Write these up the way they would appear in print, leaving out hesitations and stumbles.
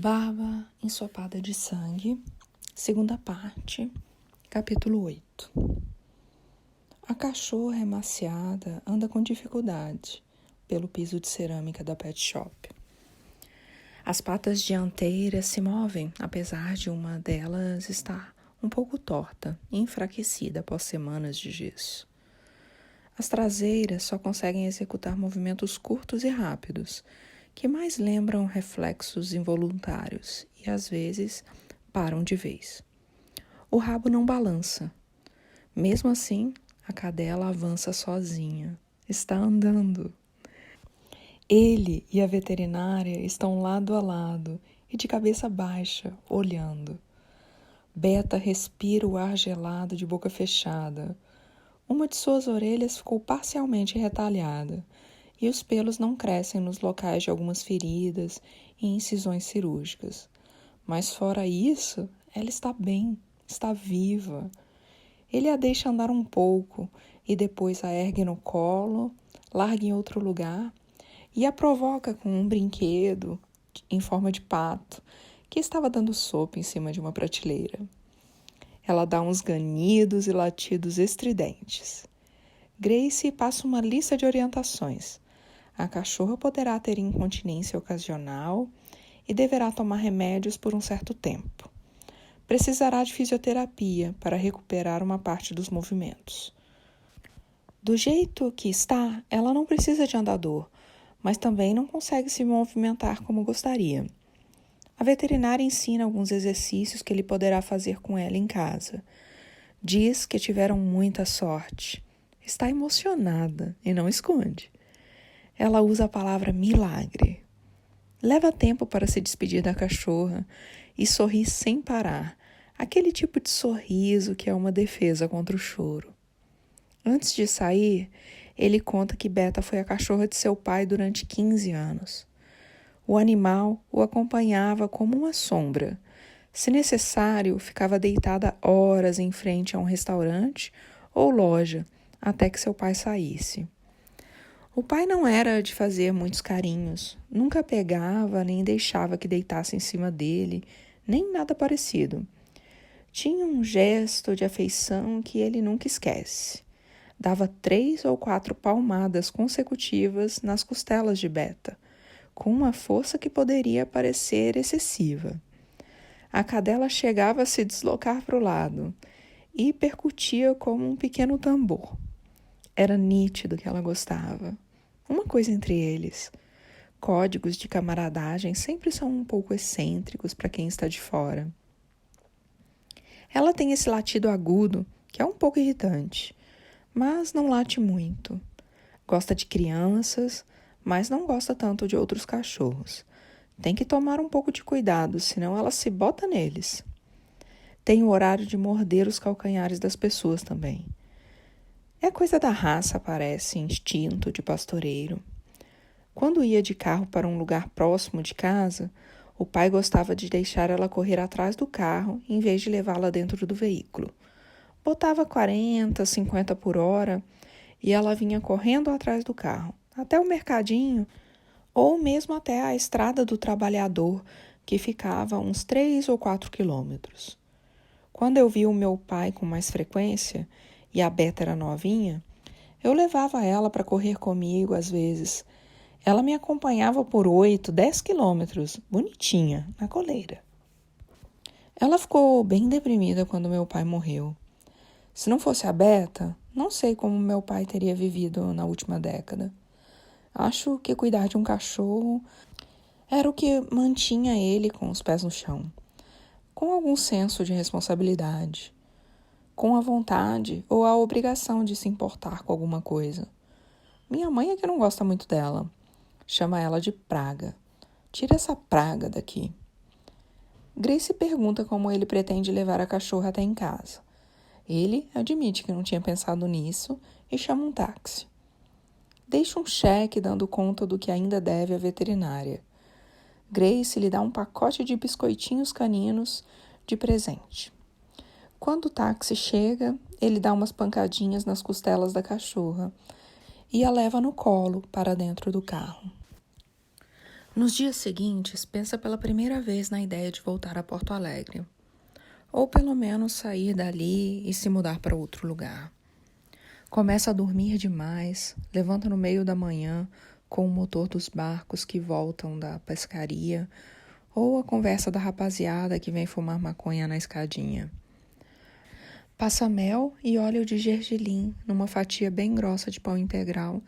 Barba ensopada de sangue, segunda parte, capítulo 8. A cachorra emaciada anda com dificuldade pelo piso de cerâmica da pet shop. As patas dianteiras se movem, apesar de uma delas estar um pouco torta e enfraquecida após semanas de gesso. As traseiras só conseguem executar movimentos curtos e rápidos, que mais lembram reflexos involuntários e, às vezes, param de vez. O rabo não balança. Mesmo assim, a cadela avança sozinha. Está andando. Ele e a veterinária estão lado a lado e de cabeça baixa, olhando. Beta respira o ar gelado de boca fechada. Uma de suas orelhas ficou parcialmente retalhada e os pelos não crescem nos locais de algumas feridas e incisões cirúrgicas. Mas fora isso, ela está bem, está viva. Ele a deixa andar um pouco e depois a ergue no colo, larga em outro lugar e a provoca com um brinquedo em forma de pato que estava dando sopa em cima de uma prateleira. Ela dá uns ganidos e latidos estridentes. Grace passa uma lista de orientações. A cachorra poderá ter incontinência ocasional e deverá tomar remédios por um certo tempo. Precisará de fisioterapia para recuperar uma parte dos movimentos. Do jeito que está, ela não precisa de andador, mas também não consegue se movimentar como gostaria. A veterinária ensina alguns exercícios que ele poderá fazer com ela em casa. Diz que tiveram muita sorte. Está emocionada e não esconde. Ela usa a palavra milagre. Leva tempo para se despedir da cachorra e sorri sem parar, aquele tipo de sorriso que é uma defesa contra o choro. Antes de sair, ele conta que Beta foi a cachorra de seu pai durante 15 anos. O animal o acompanhava como uma sombra. Se necessário, ficava deitada horas em frente a um restaurante ou loja, até que seu pai saísse. O pai não era de fazer muitos carinhos, nunca pegava nem deixava que deitasse em cima dele, nem nada parecido. Tinha um gesto de afeição que ele nunca esquece. Dava 3 ou 4 palmadas consecutivas nas costelas de Beta, com uma força que poderia parecer excessiva. A cadela chegava a se deslocar para o lado e percutia como um pequeno tambor. Era nítido que ela gostava. Uma coisa entre eles. Códigos de camaradagem sempre são um pouco excêntricos para quem está de fora. Ela tem esse latido agudo, que é um pouco irritante, mas não late muito. Gosta de crianças, mas não gosta tanto de outros cachorros. Tem que tomar um pouco de cuidado, senão ela se bota neles. Tem o horário de morder os calcanhares das pessoas também. É coisa da raça, parece, instinto de pastoreiro. Quando ia de carro para um lugar próximo de casa, o pai gostava de deixar ela correr atrás do carro em vez de levá-la dentro do veículo. Botava 40, 50 por hora e ela vinha correndo atrás do carro, até o mercadinho ou mesmo até a estrada do trabalhador, que ficava a uns 3 ou 4 quilômetros. Quando eu via o meu pai com mais frequência, e a Beta era novinha, eu levava ela para correr comigo às vezes. Ela me acompanhava por 8, 10 quilômetros, bonitinha, na coleira. Ela ficou bem deprimida quando meu pai morreu. Se não fosse a Beta, não sei como meu pai teria vivido na última década. Acho que cuidar de um cachorro era o que mantinha ele com os pés no chão, com algum senso de responsabilidade, com a vontade ou a obrigação de se importar com alguma coisa. Minha mãe é que não gosta muito dela. Chama ela de praga. Tira essa praga daqui. Grace pergunta como ele pretende levar a cachorra até em casa. Ele admite que não tinha pensado nisso e chama um táxi. Deixa um cheque dando conta do que ainda deve à veterinária. Grace lhe dá um pacote de biscoitinhos caninos de presente. Quando o táxi chega, ele dá umas pancadinhas nas costelas da cachorra e a leva no colo para dentro do carro. Nos dias seguintes, pensa pela primeira vez na ideia de voltar a Porto Alegre, ou pelo menos sair dali e se mudar para outro lugar. Começa a dormir demais, levanta no meio da manhã com o motor dos barcos que voltam da pescaria ou a conversa da rapaziada que vem fumar maconha na escadinha. Passa mel e óleo de gergelim numa fatia bem grossa de pão integral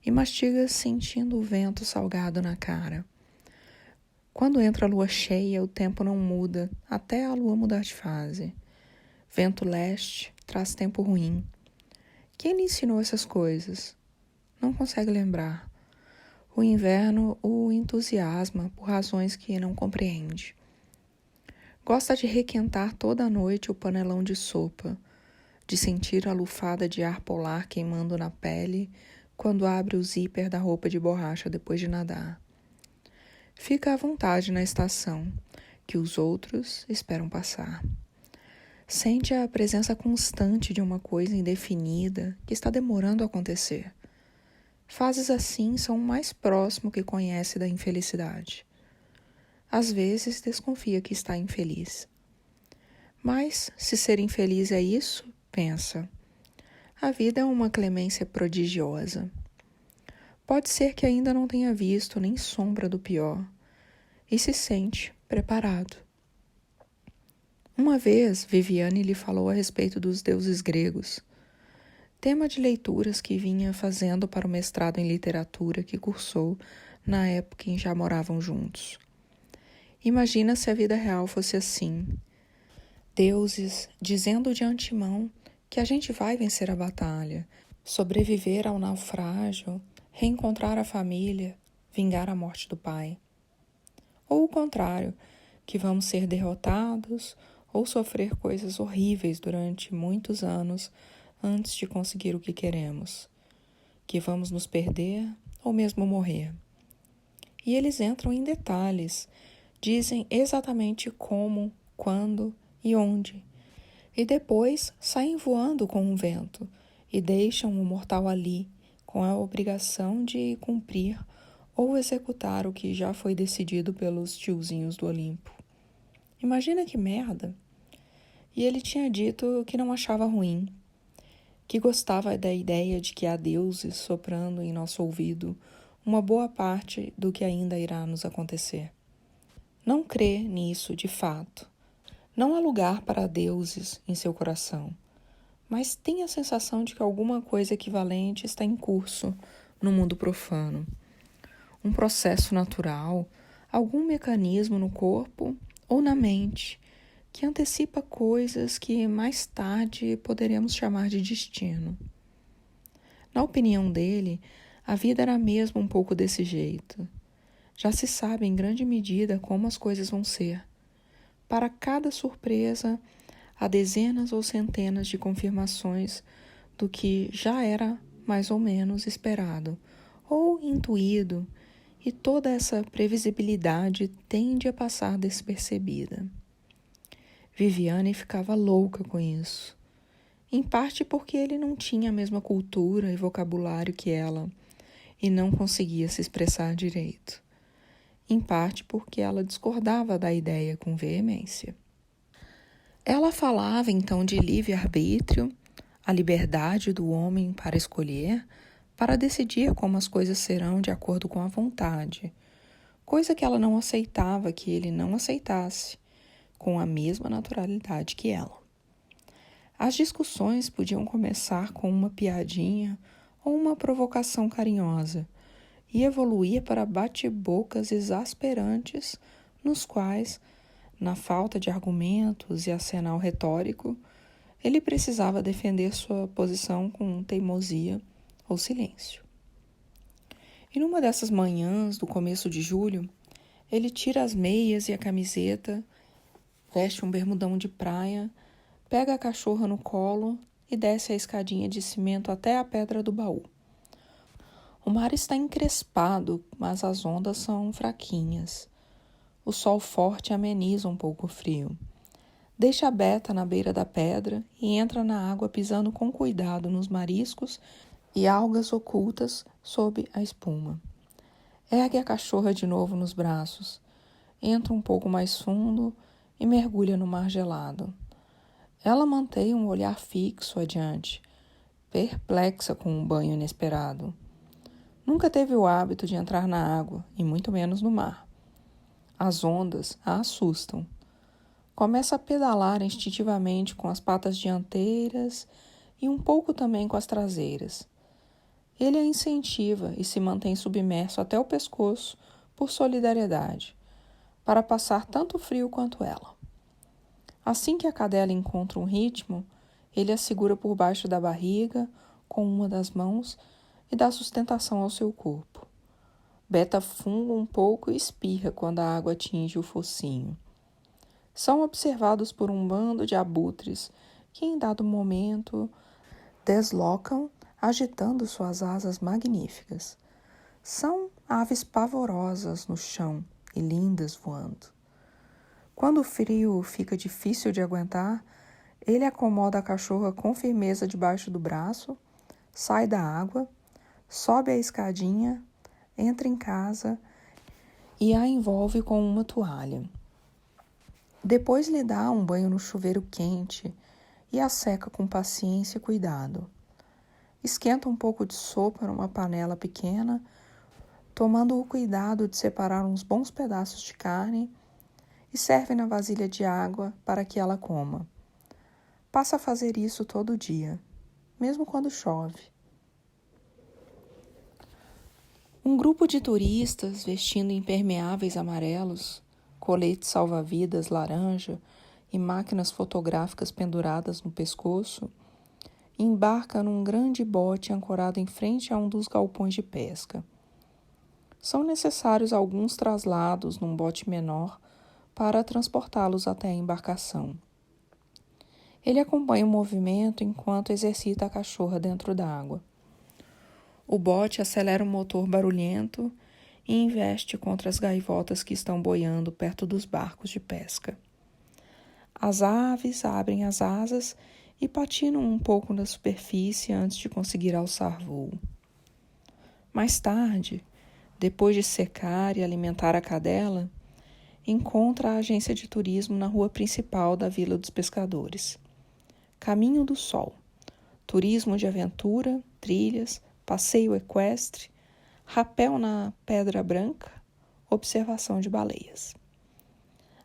e mastiga sentindo o vento salgado na cara. Quando entra a lua cheia, o tempo não muda, até a lua mudar de fase. Vento leste traz tempo ruim. Quem lhe ensinou essas coisas? Não consegue lembrar. O inverno o entusiasma por razões que não compreende. Gosta de requentar toda a noite o panelão de sopa, de sentir a lufada de ar polar queimando na pele quando abre o zíper da roupa de borracha depois de nadar. Fica à vontade na estação, que os outros esperam passar. Sente a presença constante de uma coisa indefinida que está demorando a acontecer. Fases assim são o mais próximo que conhece da infelicidade. Às vezes desconfia que está infeliz. Mas, se ser infeliz é isso, pensa, a vida é uma clemência prodigiosa. Pode ser que ainda não tenha visto nem sombra do pior e se sente preparado. Uma vez, Viviane lhe falou a respeito dos deuses gregos, tema de leituras que vinha fazendo para o mestrado em literatura que cursou na época em que já moravam juntos. Imagina se a vida real fosse assim. Deuses dizendo de antemão que a gente vai vencer a batalha, sobreviver ao naufrágio, reencontrar a família, vingar a morte do pai. Ou o contrário, que vamos ser derrotados ou sofrer coisas horríveis durante muitos anos antes de conseguir o que queremos, que vamos nos perder ou mesmo morrer. E eles entram em detalhes, dizem exatamente como, quando e onde, e depois saem voando com o vento e deixam o mortal ali, com a obrigação de cumprir ou executar o que já foi decidido pelos tiozinhos do Olimpo. Imagina que merda! E ele tinha dito que não achava ruim, que gostava da ideia de que há deuses soprando em nosso ouvido uma boa parte do que ainda irá nos acontecer. Não crê nisso de fato. Não há lugar para deuses em seu coração, mas tem a sensação de que alguma coisa equivalente está em curso no mundo profano. Um processo natural, algum mecanismo no corpo ou na mente que antecipa coisas que mais tarde poderemos chamar de destino. Na opinião dele, a vida era mesmo um pouco desse jeito. Já se sabe em grande medida como as coisas vão ser. Para cada surpresa, há dezenas ou centenas de confirmações do que já era mais ou menos esperado ou intuído, e toda essa previsibilidade tende a passar despercebida. Viviane ficava louca com isso, em parte porque ele não tinha a mesma cultura e vocabulário que ela e não conseguia se expressar direito, em parte porque ela discordava da ideia com veemência. Ela falava então de livre-arbítrio, a liberdade do homem para escolher, para decidir como as coisas serão de acordo com a vontade, coisa que ela não aceitava que ele não aceitasse, com a mesma naturalidade que ela. As discussões podiam começar com uma piadinha ou uma provocação carinhosa e evoluir para bate-bocas exasperantes nos quais, na falta de argumentos e arsenal retórico, ele precisava defender sua posição com teimosia ou silêncio. E numa dessas manhãs do começo de julho, ele tira as meias e a camiseta, veste um bermudão de praia, pega a cachorra no colo e desce a escadinha de cimento até a pedra do baú. O mar está encrespado, mas as ondas são fraquinhas. O sol forte ameniza um pouco o frio. Deixa a Beta na beira da pedra e entra na água pisando com cuidado nos mariscos e algas ocultas sob a espuma. Ergue a cachorra de novo nos braços, entra um pouco mais fundo e mergulha no mar gelado. Ela mantém um olhar fixo adiante, perplexa com um banho inesperado. Nunca teve o hábito de entrar na água, e muito menos no mar. As ondas a assustam. Começa a pedalar instintivamente com as patas dianteiras e um pouco também com as traseiras. Ele a incentiva e se mantém submerso até o pescoço por solidariedade, para passar tanto frio quanto ela. Assim que a cadela encontra um ritmo, ele a segura por baixo da barriga com uma das mãos e dá sustentação ao seu corpo. Beta funga um pouco e espirra quando a água atinge o focinho. São observados por um bando de abutres que, em dado momento, deslocam, agitando suas asas magníficas. São aves pavorosas no chão e lindas voando. Quando o frio fica difícil de aguentar, ele acomoda a cachorra com firmeza debaixo do braço, sai da água, sobe a escadinha, entra em casa e a envolve com uma toalha. Depois lhe dá um banho no chuveiro quente e a seca com paciência e cuidado. Esquenta um pouco de sopa numa panela pequena, tomando o cuidado de separar uns bons pedaços de carne e serve na vasilha de água para que ela coma. Passa a fazer isso todo dia, mesmo quando chove. Um grupo de turistas vestindo impermeáveis amarelos, coletes salva-vidas laranja e máquinas fotográficas penduradas no pescoço, embarca num grande bote ancorado em frente a um dos galpões de pesca. São necessários alguns traslados num bote menor para transportá-los até a embarcação. Ele acompanha o movimento enquanto exercita a cachorra dentro d'água. O bote acelera o motor barulhento e investe contra as gaivotas que estão boiando perto dos barcos de pesca. As aves abrem as asas e patinam um pouco na superfície antes de conseguir alçar voo. Mais tarde, depois de secar e alimentar a cadela, encontra a agência de turismo na rua principal da Vila dos Pescadores. Caminho do Sol, turismo de aventura, trilhas, passeio equestre, rapel na Pedra Branca, observação de baleias.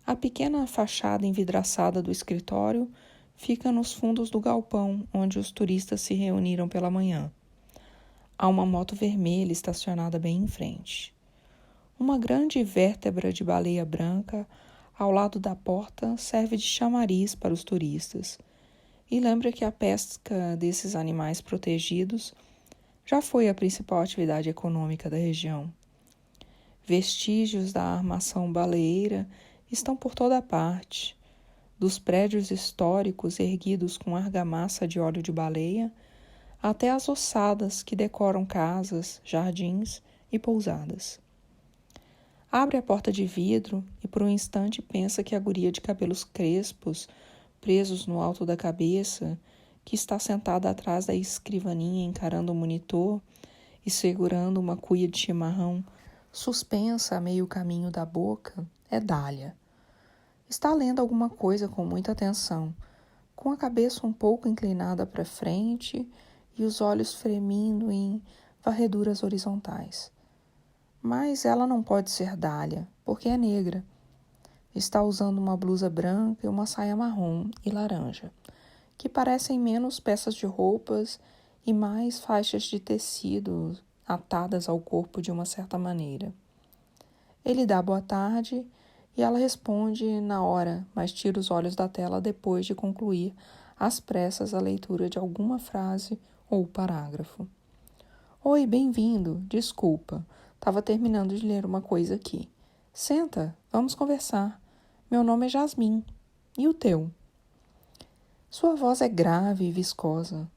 A pequena fachada envidraçada do escritório fica nos fundos do galpão onde os turistas se reuniram pela manhã. Há uma moto vermelha estacionada bem em frente. Uma grande vértebra de baleia branca ao lado da porta serve de chamariz para os turistas e lembra que a pesca desses animais protegidos já foi a principal atividade econômica da região. Vestígios da armação baleeira estão por toda parte, dos prédios históricos erguidos com argamassa de óleo de baleia até as ossadas que decoram casas, jardins e pousadas. Abre a porta de vidro e por um instante pensa que a guria de cabelos crespos, presos no alto da cabeça, que está sentada atrás da escrivaninha encarando o monitor e segurando uma cuia de chimarrão suspensa a meio caminho da boca, é Dália. Está lendo alguma coisa com muita atenção, com a cabeça um pouco inclinada para frente e os olhos fremindo em varreduras horizontais. Mas ela não pode ser Dália, porque é negra. Está usando uma blusa branca e uma saia marrom e laranja, que parecem menos peças de roupas e mais faixas de tecido atadas ao corpo de uma certa maneira. Ele dá boa tarde e ela responde na hora, mas tira os olhos da tela depois de concluir às pressas a leitura de alguma frase ou parágrafo. Oi, bem-vindo, desculpa, estava terminando de ler uma coisa aqui. Senta, vamos conversar. Meu nome é Jasmin. E o teu? Sua voz é grave e viscosa.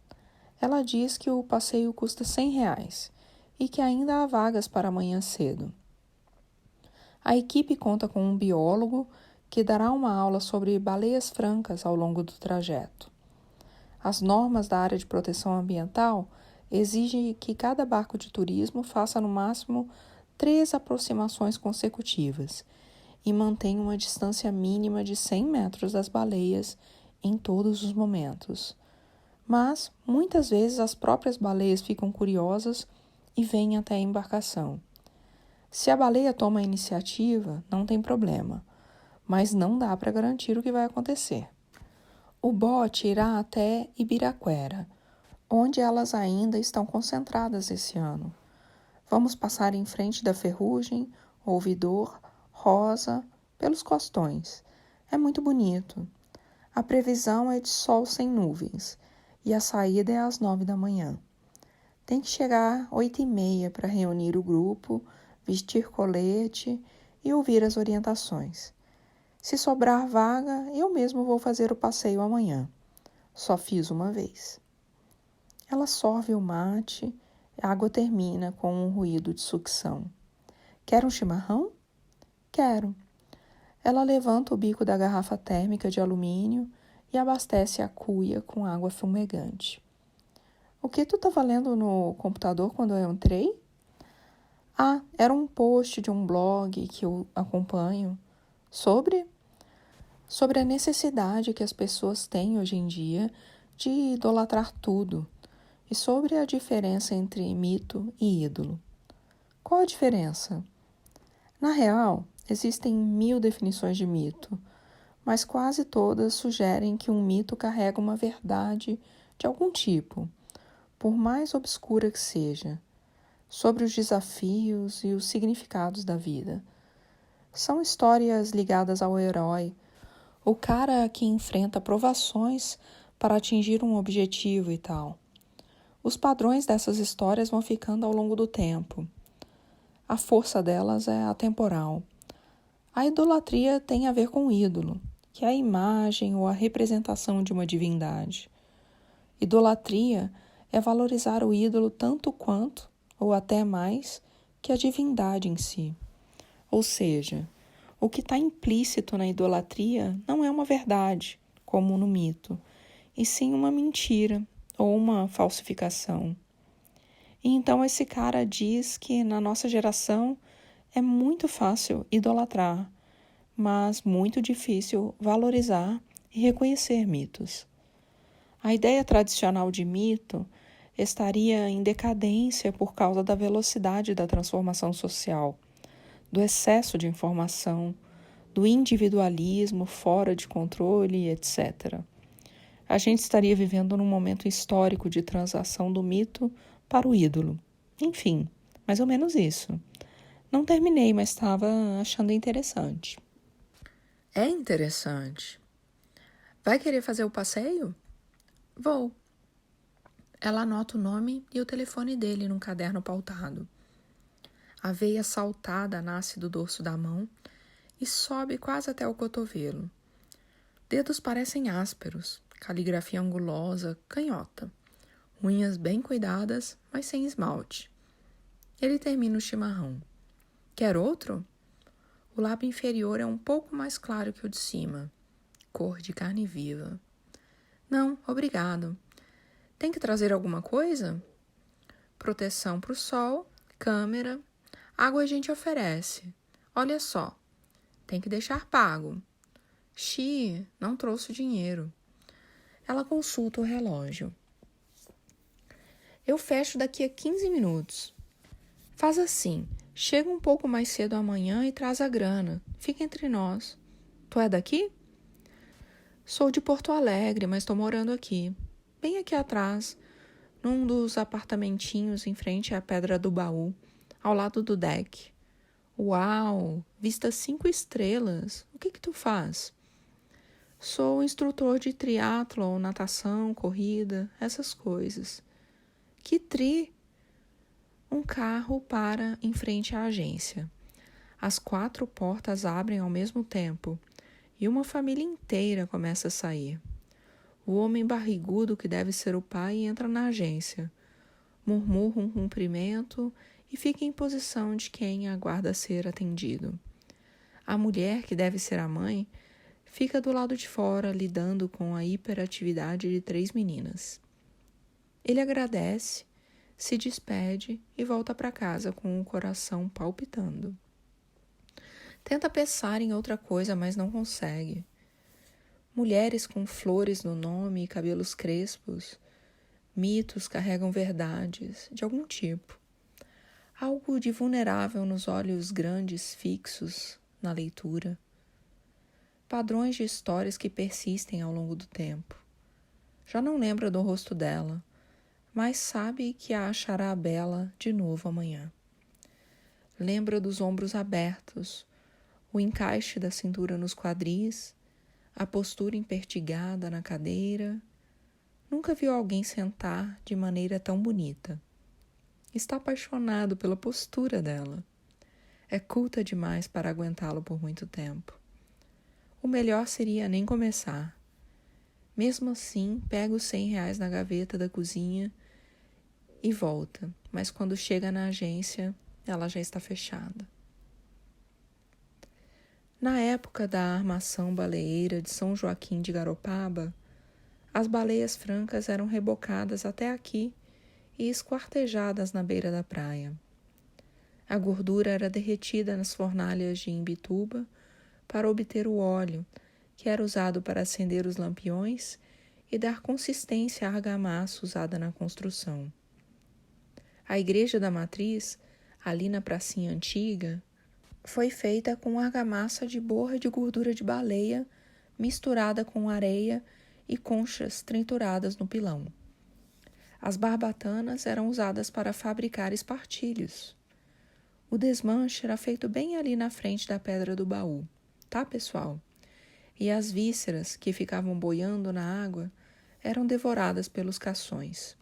Ela diz que o passeio custa R$100 e que ainda há vagas para amanhã cedo. A equipe conta com um biólogo que dará uma aula sobre baleias francas ao longo do trajeto. As normas da área de proteção ambiental exigem que cada barco de turismo faça no máximo 3 aproximações consecutivas e mantém uma distância mínima de 100 metros das baleias em todos os momentos. Mas, muitas vezes, as próprias baleias ficam curiosas e vêm até a embarcação. Se a baleia toma a iniciativa, não tem problema, mas não dá para garantir o que vai acontecer. O bote irá até Ibiraquera, onde elas ainda estão concentradas esse ano. Vamos passar em frente da Ferrugem, Ouvidor, Rosa, pelos costões. É muito bonito. A previsão é de sol sem nuvens e a saída é às 9 da manhã. Tem que chegar 8h30 para reunir o grupo, vestir colete e ouvir as orientações. Se sobrar vaga, eu mesmo vou fazer o passeio amanhã. Só fiz uma vez. Ela sorve o mate, a água termina com um ruído de sucção. Quer um chimarrão? Quero. Ela levanta o bico da garrafa térmica de alumínio e abastece a cuia com água fumegante. O que tu estava lendo no computador quando eu entrei? Ah, era um post de um blog que eu acompanho sobre a necessidade que as pessoas têm hoje em dia de idolatrar tudo e sobre a diferença entre mito e ídolo. Qual a diferença? Na real, existem 1000 definições de mito, mas quase todas sugerem que um mito carrega uma verdade de algum tipo, por mais obscura que seja, sobre os desafios e os significados da vida. São histórias ligadas ao herói, o cara que enfrenta provações para atingir um objetivo e tal. Os padrões dessas histórias vão ficando ao longo do tempo. A força delas é atemporal. A idolatria tem a ver com o ídolo, que é a imagem ou a representação de uma divindade. Idolatria é valorizar o ídolo tanto quanto, ou até mais, que a divindade em si. Ou seja, o que está implícito na idolatria não é uma verdade, como no mito, e sim uma mentira ou uma falsificação. E então esse cara diz que na nossa geração é muito fácil idolatrar, mas muito difícil valorizar e reconhecer mitos. A ideia tradicional de mito estaria em decadência por causa da velocidade da transformação social, do excesso de informação, do individualismo fora de controle, etc. A gente estaria vivendo num momento histórico de transação do mito para o ídolo. Enfim, mais ou menos isso. Não terminei, mas estava achando interessante. É interessante. Vai querer fazer o passeio? Vou. Ela anota o nome e o telefone dele num caderno pautado. A veia saltada nasce do dorso da mão e sobe quase até o cotovelo. Dedos parecem ásperos, caligrafia angulosa, canhota. Unhas bem cuidadas, mas sem esmalte. Ele termina o chimarrão. Quer outro? O lábio inferior é um pouco mais claro que o de cima. Cor de carne viva. Não, obrigado. Tem que trazer alguma coisa? Proteção para o sol, câmera. Água a gente oferece. Olha só. Tem que deixar pago. Xi, não trouxe o dinheiro. Ela consulta o relógio. Eu fecho daqui a 15 minutos. Faz assim, chega um pouco mais cedo amanhã e traz a grana. Fica entre nós. Tu é daqui? Sou de Porto Alegre, mas estou morando aqui. Bem aqui atrás, num dos apartamentinhos em frente à Pedra do Baú, ao lado do deck. Uau, vista 5 estrelas. O que tu faz? Sou instrutor de triatlon, natação, corrida, essas coisas. Que tri! Um carro para em frente à agência. As 4 portas abrem ao mesmo tempo e uma família inteira começa a sair. O homem barrigudo, que deve ser o pai, entra na agência. Murmura um cumprimento e fica em posição de quem aguarda ser atendido. A mulher, que deve ser a mãe, fica do lado de fora lidando com a hiperatividade de 3 meninas. Ele agradece, se despede e volta para casa com o coração palpitando. Tenta pensar em outra coisa, mas não consegue. Mulheres com flores no nome e cabelos crespos, mitos carregam verdades de algum tipo. Algo de vulnerável nos olhos grandes fixos na leitura. Padrões de histórias que persistem ao longo do tempo. Já não lembra do rosto dela, mas sabe que a achará bela de novo amanhã. Lembra dos ombros abertos, o encaixe da cintura nos quadris, a postura empertigada na cadeira. Nunca viu alguém sentar de maneira tão bonita. Está apaixonado pela postura dela. É culta demais para aguentá-lo por muito tempo. O melhor seria nem começar. Mesmo assim, pega os R$100 na gaveta da cozinha e volta, mas quando chega na agência, ela já está fechada. Na época da armação baleeira de São Joaquim de Garopaba, as baleias francas eram rebocadas até aqui e esquartejadas na beira da praia. A gordura era derretida nas fornalhas de Imbituba para obter o óleo, que era usado para acender os lampiões e dar consistência à argamassa usada na construção. A igreja da matriz, ali na pracinha antiga, foi feita com argamassa de borra de gordura de baleia misturada com areia e conchas trituradas no pilão. As barbatanas eram usadas para fabricar espartilhos. O desmanche era feito bem ali na frente da pedra do baú, tá, pessoal? E as vísceras, que ficavam boiando na água, eram devoradas pelos cações.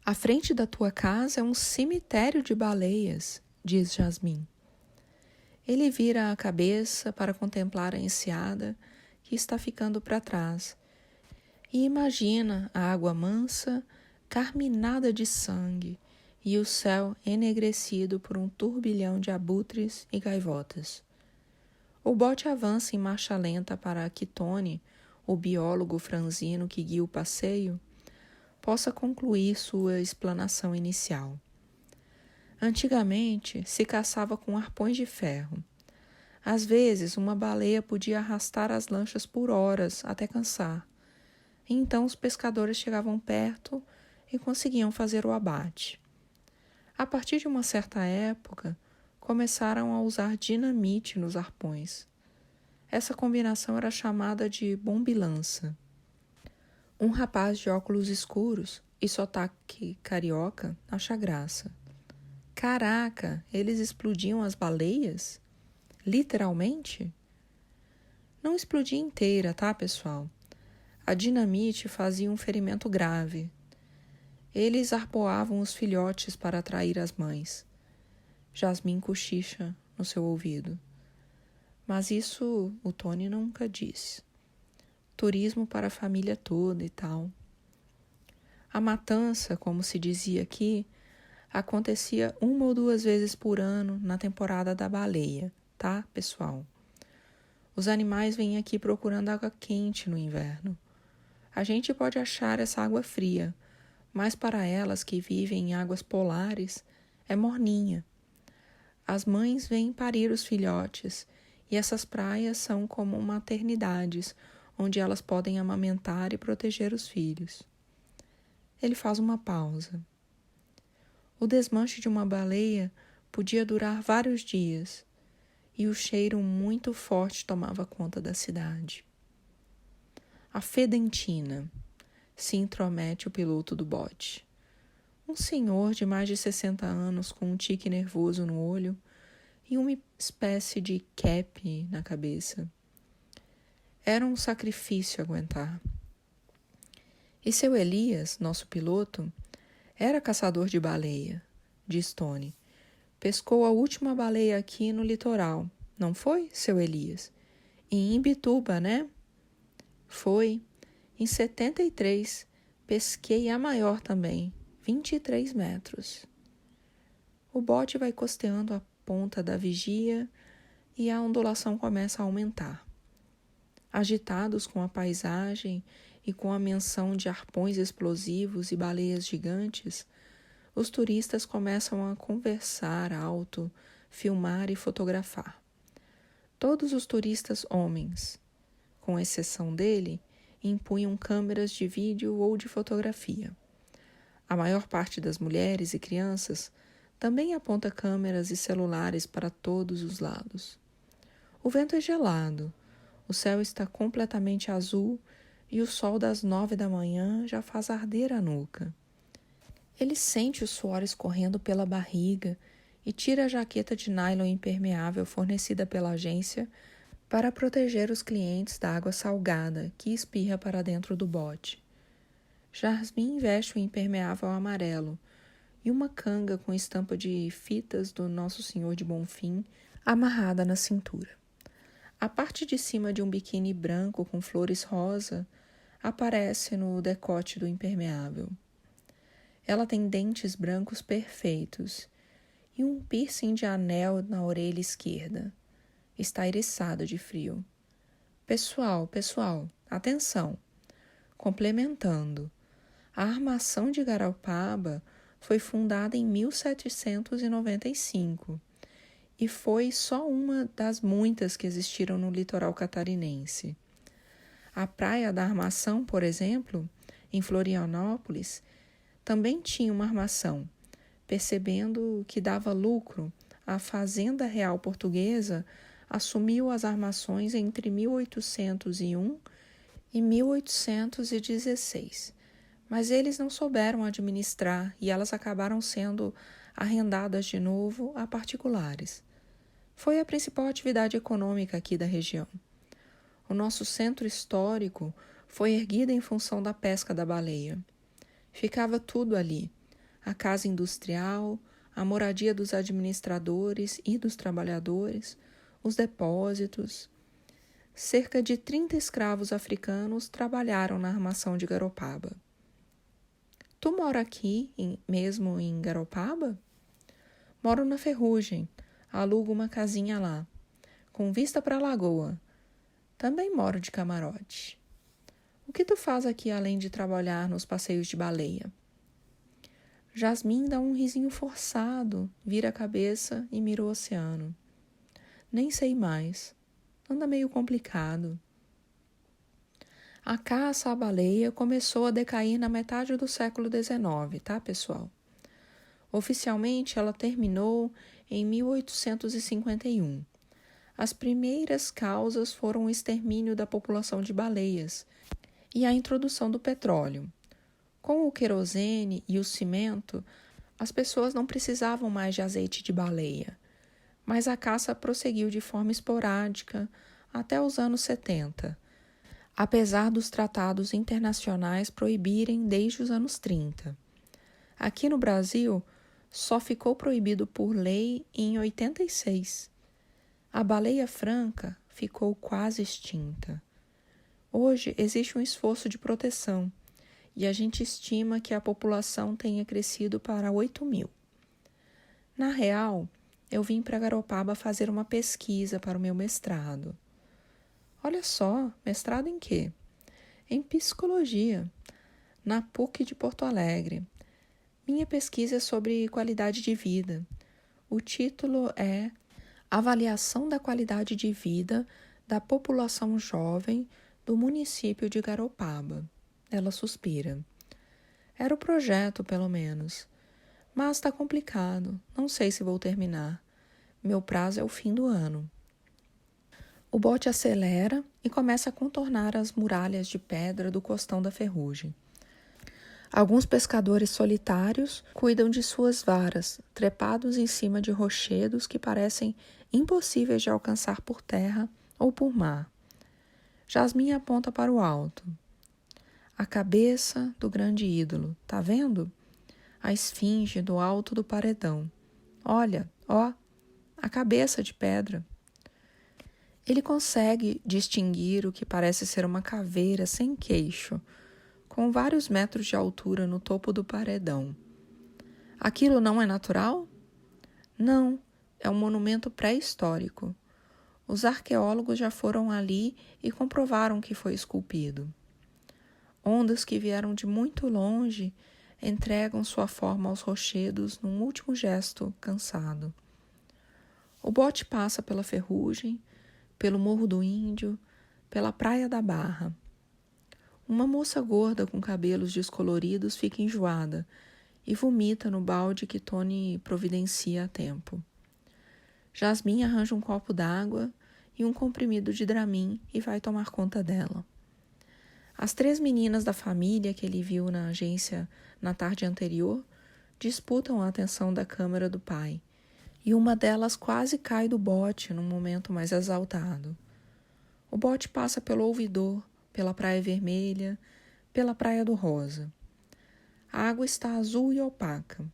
A frente da tua casa é um cemitério de baleias, diz Jasmin. Ele vira a cabeça para contemplar a enseada que está ficando para trás e imagina a água mansa, carminada de sangue e o céu enegrecido por um turbilhão de abutres e gaivotas. O bote avança em marcha lenta para que Tony, o biólogo franzino que guia o passeio, possa concluir sua explanação inicial. Antigamente, se caçava com arpões de ferro. Às vezes, uma baleia podia arrastar as lanchas por horas até cansar. E então os pescadores chegavam perto e conseguiam fazer o abate. A partir de uma certa época, começaram a usar dinamite nos arpões. Essa combinação era chamada de bombilança. Um rapaz de óculos escuros e sotaque carioca acha graça. Caraca, eles explodiam as baleias? Literalmente? Não explodia inteira, tá, pessoal? A dinamite fazia um ferimento grave. Eles arpoavam os filhotes para atrair as mães. Jasmin cochicha no seu ouvido. Mas isso o Tony nunca disse. Turismo para a família toda e tal. A matança, como se dizia aqui, acontecia 1 ou 2 vezes por ano na temporada da baleia, tá, pessoal? Os animais vêm aqui procurando água quente no inverno. A gente pode achar essa água fria, mas para elas que vivem em águas polares, é morninha. As mães vêm parir os filhotes e essas praias são como maternidades, onde elas podem amamentar e proteger os filhos. Ele faz uma pausa. O desmanche de uma baleia podia durar vários dias, e o cheiro muito forte tomava conta da cidade. A fedentina, se intromete o piloto do bote. Um senhor de mais de 60 anos com um tique nervoso no olho e uma espécie de cap na cabeça. Era um sacrifício aguentar. E seu Elias, nosso piloto, era caçador de baleia, diz Tony. Pescou a última baleia aqui no litoral, não foi, seu Elias? Em Imbituba, né? Foi. Em 73, pesquei a maior também, 23 metros. O bote vai costeando a ponta da vigia e a ondulação começa a aumentar. Agitados com a paisagem e com a menção de arpões explosivos e baleias gigantes, os turistas começam a conversar alto, filmar e fotografar. Todos os turistas homens, com exceção dele, empunham câmeras de vídeo ou de fotografia. A maior parte das mulheres e crianças também aponta câmeras e celulares para todos os lados. O vento é gelado, o céu está completamente azul e o sol das 9 da manhã já faz arder a nuca. Ele sente o suor escorrendo pela barriga e tira a jaqueta de nylon impermeável fornecida pela agência para proteger os clientes da água salgada que espirra para dentro do bote. Jasmin veste o impermeável amarelo e uma canga com estampa de fitas do Nosso Senhor de Bonfim amarrada na cintura. A parte de cima de um biquíni branco com flores rosa aparece no decote do impermeável. Ela tem dentes brancos perfeitos e um piercing de anel na orelha esquerda. Está eriçada de frio. Pessoal, atenção! Complementando, a Armação de Garopaba foi fundada em 1795 e foi só uma das muitas que existiram no litoral catarinense. A Praia da Armação, por exemplo, em Florianópolis, também tinha uma armação. Percebendo que dava lucro, a Fazenda Real Portuguesa assumiu as armações entre 1801 e 1816. Mas eles não souberam administrar e elas acabaram sendo arrendadas de novo a particulares. Foi a principal atividade econômica aqui da região. O nosso centro histórico foi erguido em função da pesca da baleia. Ficava tudo ali: a casa industrial, a moradia dos administradores e dos trabalhadores, os depósitos. Cerca de 30 escravos africanos trabalharam na armação de Garopaba. Tu mora aqui, mesmo em Garopaba? Moro na Ferrugem, alugo uma casinha lá, com vista para a lagoa. Também moro de camarote. O que tu faz aqui além de trabalhar nos passeios de baleia? Jasmin dá um risinho forçado, vira a cabeça e mira o oceano. Nem sei mais. Anda meio complicado. A caça à baleia começou a decair na metade do século XIX, tá, pessoal? Oficialmente, ela terminou em 1851. As primeiras causas foram o extermínio da população de baleias e a introdução do petróleo. Com o querosene e o cimento, as pessoas não precisavam mais de azeite de baleia, mas a caça prosseguiu de forma esporádica até os anos 70, apesar dos tratados internacionais proibirem desde os anos 30. Aqui no Brasil, só ficou proibido por lei em 86. A baleia franca ficou quase extinta. Hoje existe um esforço de proteção e a gente estima que a população tenha crescido para 8.000. Na real, eu vim para Garopaba fazer uma pesquisa para o meu mestrado. Olha só, mestrado em quê? Em psicologia, na PUC de Porto Alegre. Minha pesquisa é sobre qualidade de vida. O título é Avaliação da qualidade de vida da população jovem do município de Garopaba. Ela suspira. Era o projeto, pelo menos. Mas está complicado. Não sei se vou terminar. Meu prazo é o fim do ano. O bote acelera e começa a contornar as muralhas de pedra do costão da Ferrugem. Alguns pescadores solitários cuidam de suas varas, trepados em cima de rochedos que parecem impossíveis de alcançar por terra ou por mar. Jasmin aponta para o alto. A cabeça do grande ídolo, tá vendo? A esfinge do alto do paredão. Olha, ó, a cabeça de pedra. Ele consegue distinguir o que parece ser uma caveira sem queixo, com vários metros de altura no topo do paredão. Aquilo não é natural? Não, é um monumento pré-histórico. Os arqueólogos já foram ali e comprovaram que foi esculpido. Ondas que vieram de muito longe entregam sua forma aos rochedos num último gesto cansado. O bote passa pela Ferrugem, pelo Morro do Índio, pela Praia da Barra. Uma moça gorda com cabelos descoloridos fica enjoada e vomita no balde que Tony providencia a tempo. Jasmim arranja um copo d'água e um comprimido de Dramin e vai tomar conta dela. As 3 meninas da família que ele viu na agência na tarde anterior disputam a atenção da câmera do pai, e uma delas quase cai do bote num momento mais exaltado. O bote passa pelo Ouvidor, pela Praia Vermelha, pela Praia do Rosa. A água está azul e opaca.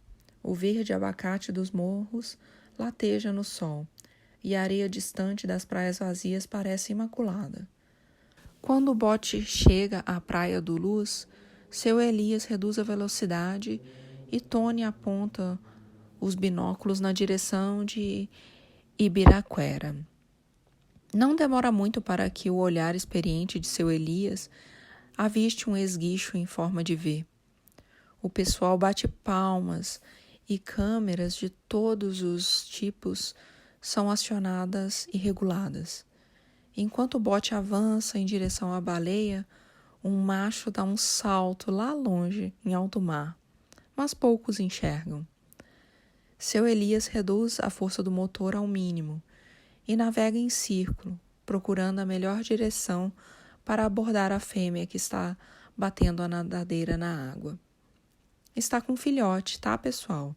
O verde abacate dos morros lateja no sol, e a areia distante das praias vazias parece imaculada. Quando o bote chega à Praia do Luz, seu Elias reduz a velocidade e Tony aponta os binóculos na direção de Ibiraquera. Não demora muito para que o olhar experiente de seu Elias aviste um esguicho em forma de V. O pessoal bate palmas e câmeras de todos os tipos são acionadas e reguladas. Enquanto o bote avança em direção à baleia, um macho dá um salto lá longe, em alto mar, mas poucos enxergam. Seu Elias reduz a força do motor ao mínimo e navega em círculo, procurando a melhor direção para abordar a fêmea que está batendo a nadadeira na água. Está com um filhote, tá, pessoal?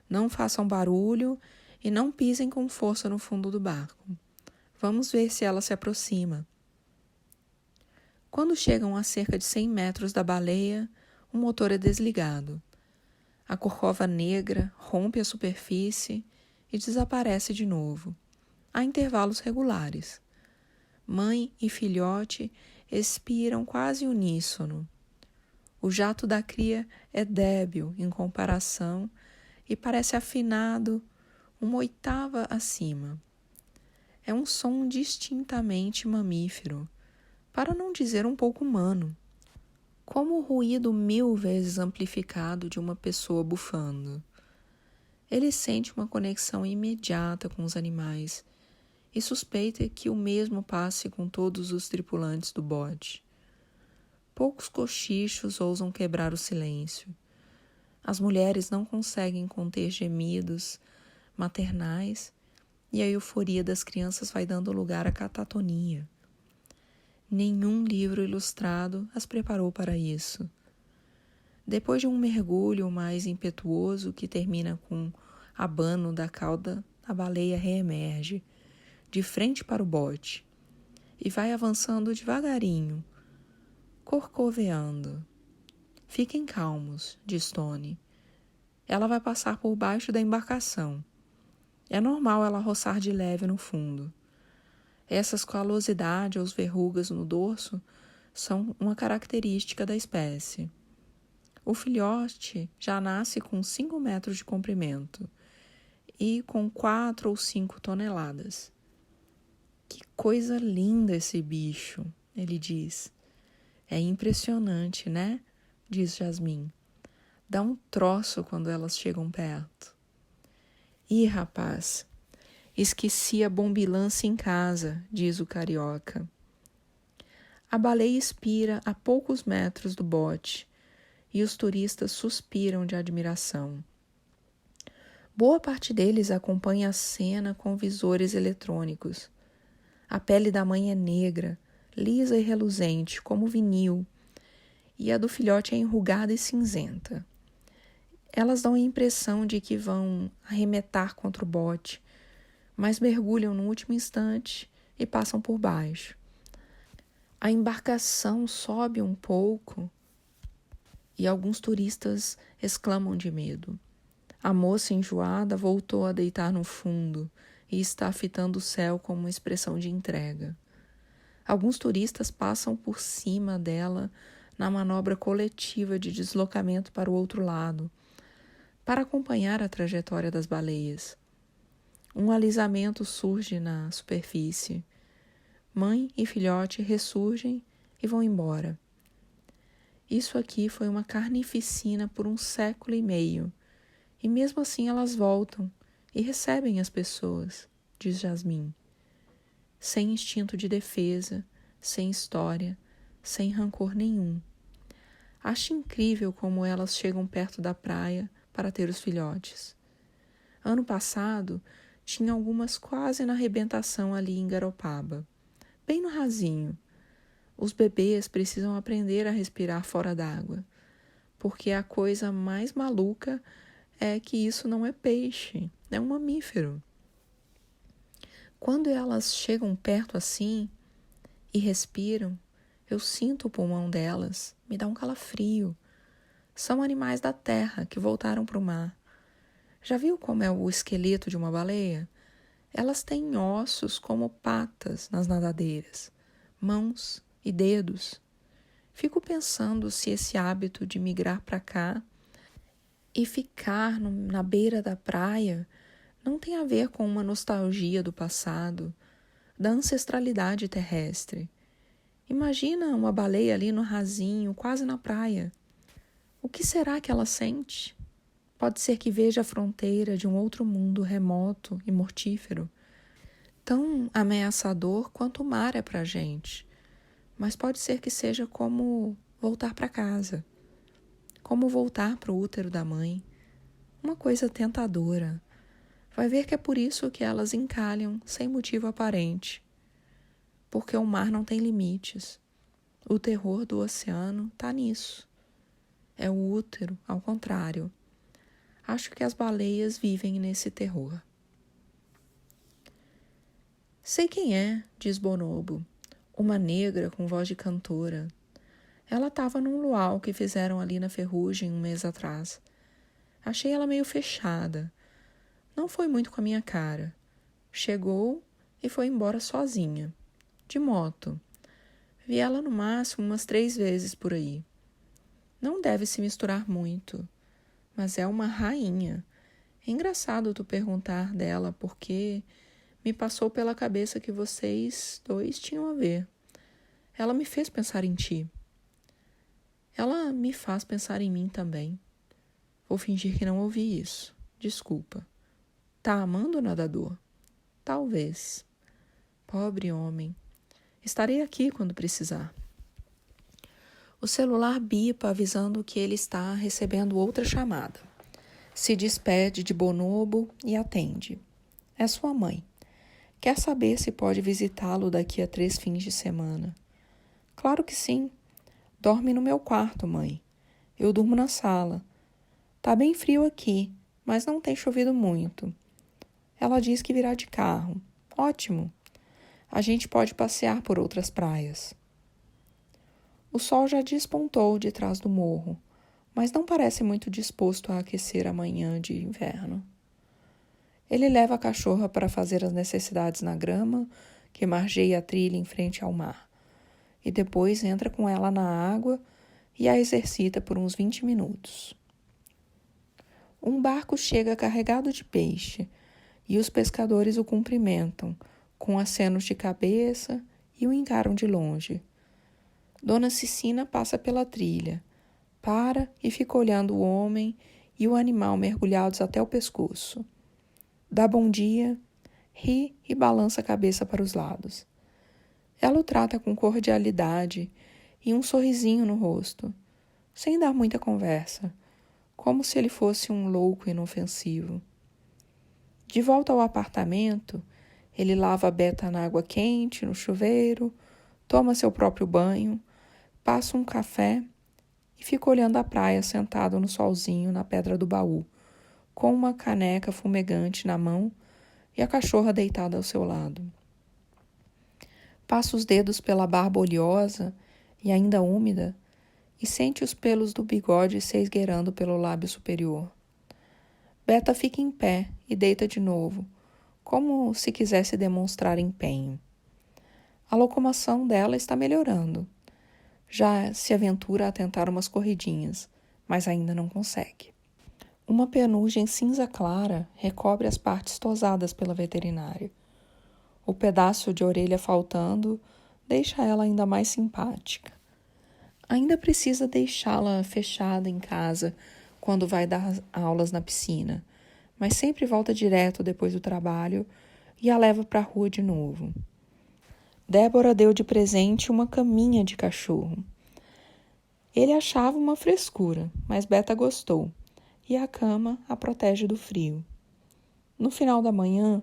Não façam barulho e não pisem com força no fundo do barco. Vamos ver se ela se aproxima. Quando chegam a cerca de 100 metros da baleia, o motor é desligado. A corcova negra rompe a superfície e desaparece de novo, a intervalos regulares. Mãe e filhote expiram quase uníssono. O jato da cria é débil em comparação e parece afinado uma oitava acima. É um som distintamente mamífero, para não dizer um pouco humano, como o ruído 1000 vezes amplificado de uma pessoa bufando. Ele sente uma conexão imediata com os animais e suspeita que o mesmo passe com todos os tripulantes do bote. Poucos cochichos ousam quebrar o silêncio. As mulheres não conseguem conter gemidos maternais e a euforia das crianças vai dando lugar à catatonia. Nenhum livro ilustrado as preparou para isso. Depois de um mergulho mais impetuoso que termina com abano da cauda, a baleia reemerge, de frente para o bote, e vai avançando devagarinho, corcoveando. Fiquem calmos, diz Tony. Ela vai passar por baixo da embarcação. É normal ela roçar de leve no fundo. Essa escalosidade ou verrugas no dorso são uma característica da espécie. O filhote já nasce com 5 metros de comprimento e com 4 ou 5 toneladas. Que coisa linda esse bicho, ele diz. É impressionante, né? Diz Jasmim. Dá um troço quando elas chegam perto. Ih, rapaz, esqueci a bombilância em casa, diz o carioca. A baleia expira a poucos metros do bote e os turistas suspiram de admiração. Boa parte deles acompanha a cena com visores eletrônicos. A pele da mãe é negra, lisa e reluzente, como vinil, e a do filhote é enrugada e cinzenta. Elas dão a impressão de que vão arremetar contra o bote, mas mergulham no último instante e passam por baixo. A embarcação sobe um pouco e alguns turistas exclamam de medo. A moça enjoada voltou a deitar no fundo e está fitando o céu com uma expressão de entrega. Alguns turistas passam por cima dela na manobra coletiva de deslocamento para o outro lado, para acompanhar a trajetória das baleias. Um alisamento surge na superfície. Mãe e filhote ressurgem e vão embora. Isso aqui foi uma carnificina por 1 século e meio. E mesmo assim elas voltam e recebem as pessoas, diz Jasmine. Sem instinto de defesa, sem história, sem rancor nenhum. Acho incrível como elas chegam perto da praia para ter os filhotes. Ano passado, tinha algumas quase na arrebentação ali em Garopaba, bem no rasinho. Os bebês precisam aprender a respirar fora d'água, porque a coisa mais maluca é que isso não é peixe, é um mamífero. Quando elas chegam perto assim e respiram, eu sinto o pulmão delas, me dá um calafrio. São animais da terra que voltaram para o mar. Já viu como é o esqueleto de uma baleia? Elas têm ossos como patas nas nadadeiras, mãos e dedos. Fico pensando se esse hábito de migrar para cá e ficar na beira da praia não tem a ver com uma nostalgia do passado, da ancestralidade terrestre. Imagina uma baleia ali no rasinho, quase na praia. O que será que ela sente? Pode ser que veja a fronteira de um outro mundo remoto e mortífero, tão ameaçador quanto o mar é para a gente. Mas pode ser que seja como voltar para casa, como voltar para o útero da mãe. Uma coisa tentadora. Vai ver que é por isso que elas encalham sem motivo aparente. Porque o mar não tem limites. O terror do oceano está nisso. É o útero, ao contrário. Acho que as baleias vivem nesse terror. Sei quem é, diz Bonobo, uma negra com voz de cantora. Ela estava num luau que fizeram ali na Ferrugem 1 mês atrás. Achei ela meio fechada. Não foi muito com a minha cara. Chegou e foi embora sozinha, de moto. Vi ela no máximo umas 3 vezes por aí. Não deve se misturar muito, mas é uma rainha. É engraçado tu perguntar dela porque me passou pela cabeça que vocês dois tinham a ver. Ela me fez pensar em ti. Ela me faz pensar em mim também. Vou fingir que não ouvi isso. Desculpa. Tá amando o nadador? Talvez. Pobre homem. Estarei aqui quando precisar. O celular bipa avisando que ele está recebendo outra chamada. Se despede de Bonobo e atende. É sua mãe. Quer saber se pode visitá-lo daqui a 3 fins de semana. Claro que sim. Dorme no meu quarto, mãe. Eu durmo na sala. Tá bem frio aqui, mas não tem chovido muito. Ela diz que virá de carro. Ótimo. A gente pode passear por outras praias. O sol já despontou de trás do morro, mas não parece muito disposto a aquecer a manhã de inverno. Ele leva a cachorra para fazer as necessidades na grama, que margeia a trilha em frente ao mar, e depois entra com ela na água e a exercita por uns 20 minutos. Um barco chega carregado de peixe, e os pescadores o cumprimentam, com acenos de cabeça e o encaram de longe. Dona Cicina passa pela trilha, para e fica olhando o homem e o animal mergulhados até o pescoço. Dá bom dia, ri e balança a cabeça para os lados. Ela o trata com cordialidade e um sorrisinho no rosto, sem dar muita conversa, como se ele fosse um louco inofensivo. De volta ao apartamento, ele lava a Beta na água quente, no chuveiro, toma seu próprio banho, passa um café e fica olhando a praia sentado no solzinho na pedra do baú, com uma caneca fumegante na mão e a cachorra deitada ao seu lado. Passa os dedos pela barba oleosa e ainda úmida e sente os pelos do bigode se esgueirando pelo lábio superior. Beta fica em pé e deita de novo, como se quisesse demonstrar empenho. A locomoção dela está melhorando. Já se aventura a tentar umas corridinhas, mas ainda não consegue. Uma penugem cinza clara recobre as partes tosadas pela veterinária. O pedaço de orelha faltando deixa ela ainda mais simpática. Ainda precisa deixá-la fechada em casa quando vai dar aulas na piscina, mas sempre volta direto depois do trabalho e a leva para a rua de novo. Débora deu de presente uma caminha de cachorro. Ele achava uma frescura, mas Beta gostou, e a cama a protege do frio. No final da manhã,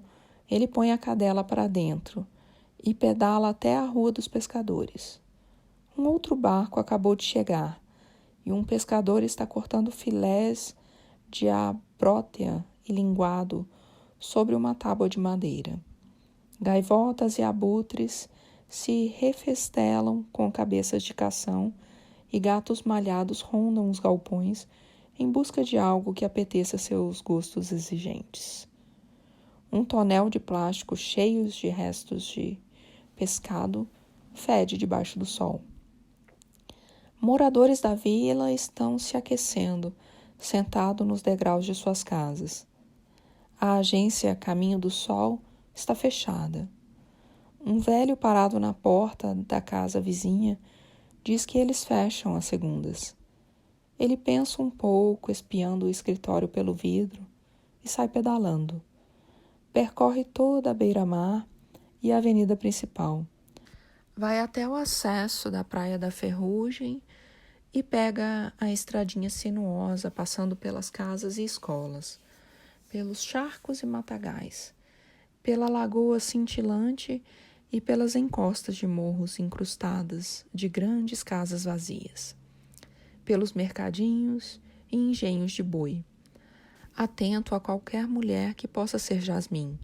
ele põe a cadela para dentro e pedala até a Rua dos Pescadores. Um outro barco acabou de chegar e um pescador está cortando filés de abrótea e linguado sobre uma tábua de madeira. Gaivotas e abutres se refestelam com cabeças de cação e gatos malhados rondam os galpões em busca de algo que apeteça seus gostos exigentes. Um tonel de plástico cheio de restos de pescado fede debaixo do sol. Moradores da vila estão se aquecendo, sentados nos degraus de suas casas. A agência Caminho do Sol está fechada. Um velho parado na porta da casa vizinha diz que eles fecham às segundas. Ele pensa um pouco, espiando o escritório pelo vidro, e sai pedalando. Percorre toda a beira-mar e a avenida principal. Vai até o acesso da Praia da Ferrugem e pega a estradinha sinuosa, passando pelas casas e escolas, pelos charcos e matagais, pela lagoa cintilante e pelas encostas de morros incrustadas de grandes casas vazias, pelos mercadinhos e engenhos de boi, atento a qualquer mulher que possa ser Jasmim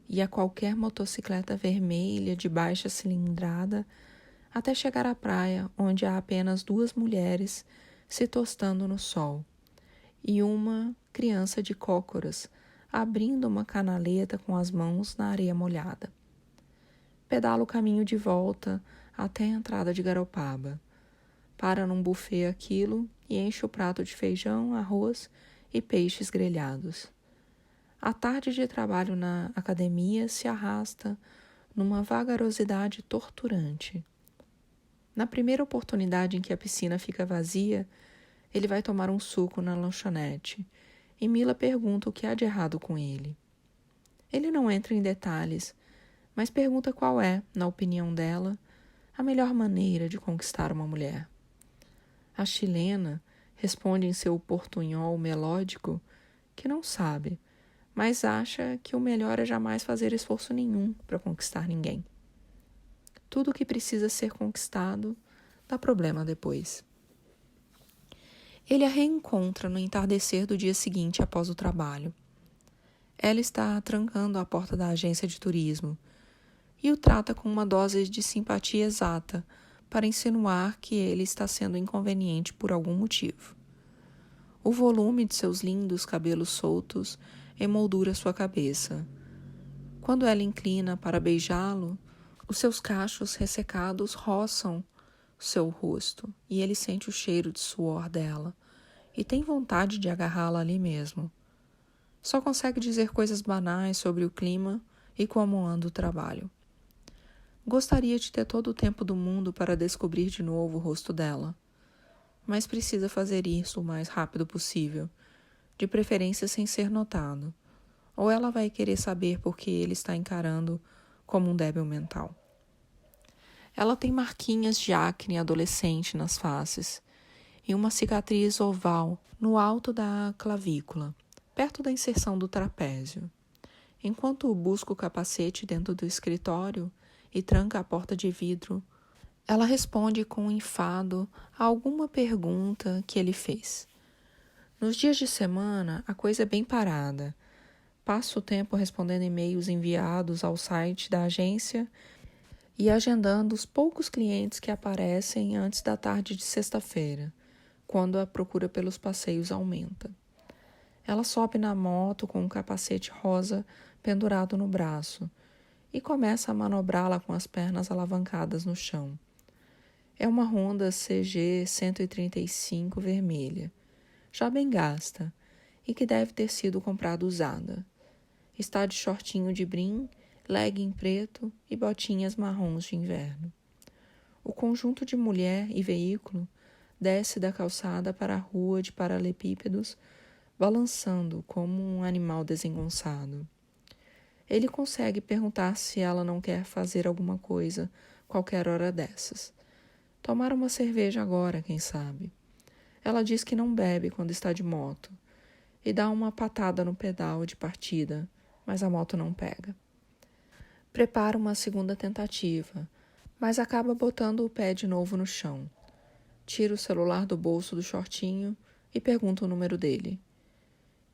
e a qualquer motocicleta vermelha de baixa cilindrada, até chegar à praia, onde há apenas 2 mulheres se tostando no sol e uma criança de cócoras abrindo uma canaleta com as mãos na areia molhada. Pedala o caminho de volta até a entrada de Garopaba. Para num buffet a quilo e enche o prato de feijão, arroz e peixes grelhados. A tarde de trabalho na academia se arrasta numa vagarosidade torturante. Na primeira oportunidade em que a piscina fica vazia, ele vai tomar um suco na lanchonete e Mila pergunta o que há de errado com ele. Ele não entra em detalhes, mas pergunta qual é, na opinião dela, a melhor maneira de conquistar uma mulher. A chilena responde em seu portunhol melódico que não sabe, mas acha que o melhor é jamais fazer esforço nenhum para conquistar ninguém. Tudo o que precisa ser conquistado dá problema depois. Ele a reencontra no entardecer do dia seguinte após o trabalho. Ela está trancando a porta da agência de turismo e o trata com uma dose de simpatia exata para insinuar que ele está sendo inconveniente por algum motivo. O volume de seus lindos cabelos soltos emoldura sua cabeça. Quando ela inclina para beijá-lo, os seus cachos ressecados roçam seu rosto e ele sente o cheiro de suor dela e tem vontade de agarrá-la ali mesmo. Só consegue dizer coisas banais sobre o clima e como anda o trabalho. Gostaria de ter todo o tempo do mundo para descobrir de novo o rosto dela, mas precisa fazer isso o mais rápido possível, de preferência sem ser notado, ou ela vai querer saber por que ele está encarando como um débil mental. Ela tem marquinhas de acne adolescente nas faces e uma cicatriz oval no alto da clavícula, perto da inserção do trapézio. Enquanto busca o capacete dentro do escritório e tranca a porta de vidro, ela responde com um enfado a alguma pergunta que ele fez. Nos dias de semana, a coisa é bem parada. Passo o tempo respondendo e-mails enviados ao site da agência e agendando os poucos clientes que aparecem antes da tarde de sexta-feira, quando a procura pelos passeios aumenta. Ela sobe na moto com um capacete rosa pendurado no braço e começa a manobrá-la com as pernas alavancadas no chão. É uma Honda CG 135 vermelha, já bem gasta, e que deve ter sido comprada usada. Está de shortinho de brim, legging preto e botinhas marrons de inverno. O conjunto de mulher e veículo desce da calçada para a rua de paralelepípedos, balançando como um animal desengonçado. Ele consegue perguntar se ela não quer fazer alguma coisa qualquer hora dessas. Tomar uma cerveja agora, quem sabe. Ela diz que não bebe quando está de moto e dá uma patada no pedal de partida, mas a moto não pega. Prepara uma segunda tentativa, mas acaba botando o pé de novo no chão. Tira o celular do bolso do shortinho e pergunta o número dele.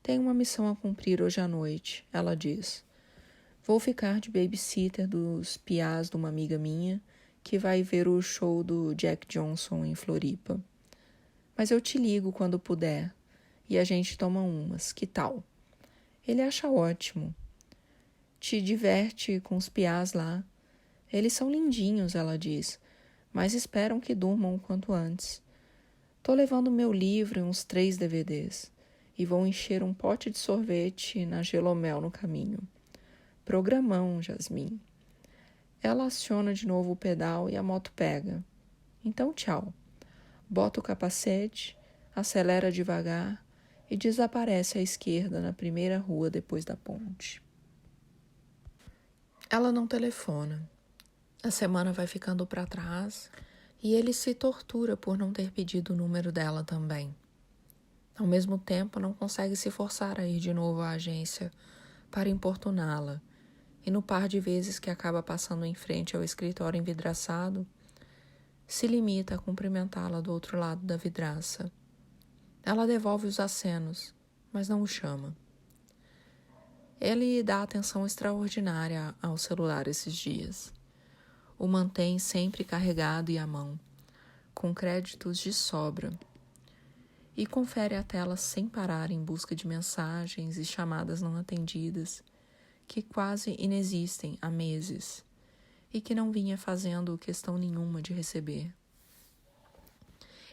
Tenho uma missão a cumprir hoje à noite, ela diz. Vou ficar de babysitter dos piás de uma amiga minha que vai ver o show do Jack Johnson em Floripa. Mas eu te ligo quando puder e a gente toma umas, que tal? Ele acha ótimo. Te diverte com os piás lá. Eles são lindinhos, ela diz, mas esperam que durmam o quanto antes. Tô levando meu livro e uns 3 DVDs e vou encher um pote de sorvete na Gelomel no caminho. Programão, Jasmine. Ela aciona de novo o pedal e a moto pega. Então, tchau. Bota o capacete, acelera devagar e desaparece à esquerda na primeira rua depois da ponte. Ela não telefona. A semana vai ficando para trás e ele se tortura por não ter pedido o número dela também. Ao mesmo tempo, não consegue se forçar a ir de novo à agência para importuná-la, e no par de vezes que acaba passando em frente ao escritório envidraçado, se limita a cumprimentá-la do outro lado da vidraça. Ela devolve os acenos, mas não o chama. Ele dá atenção extraordinária ao celular esses dias. O mantém sempre carregado e à mão, com créditos de sobra, e confere a tela sem parar em busca de mensagens e chamadas não atendidas, que quase inexistem há meses e que não vinha fazendo questão nenhuma de receber.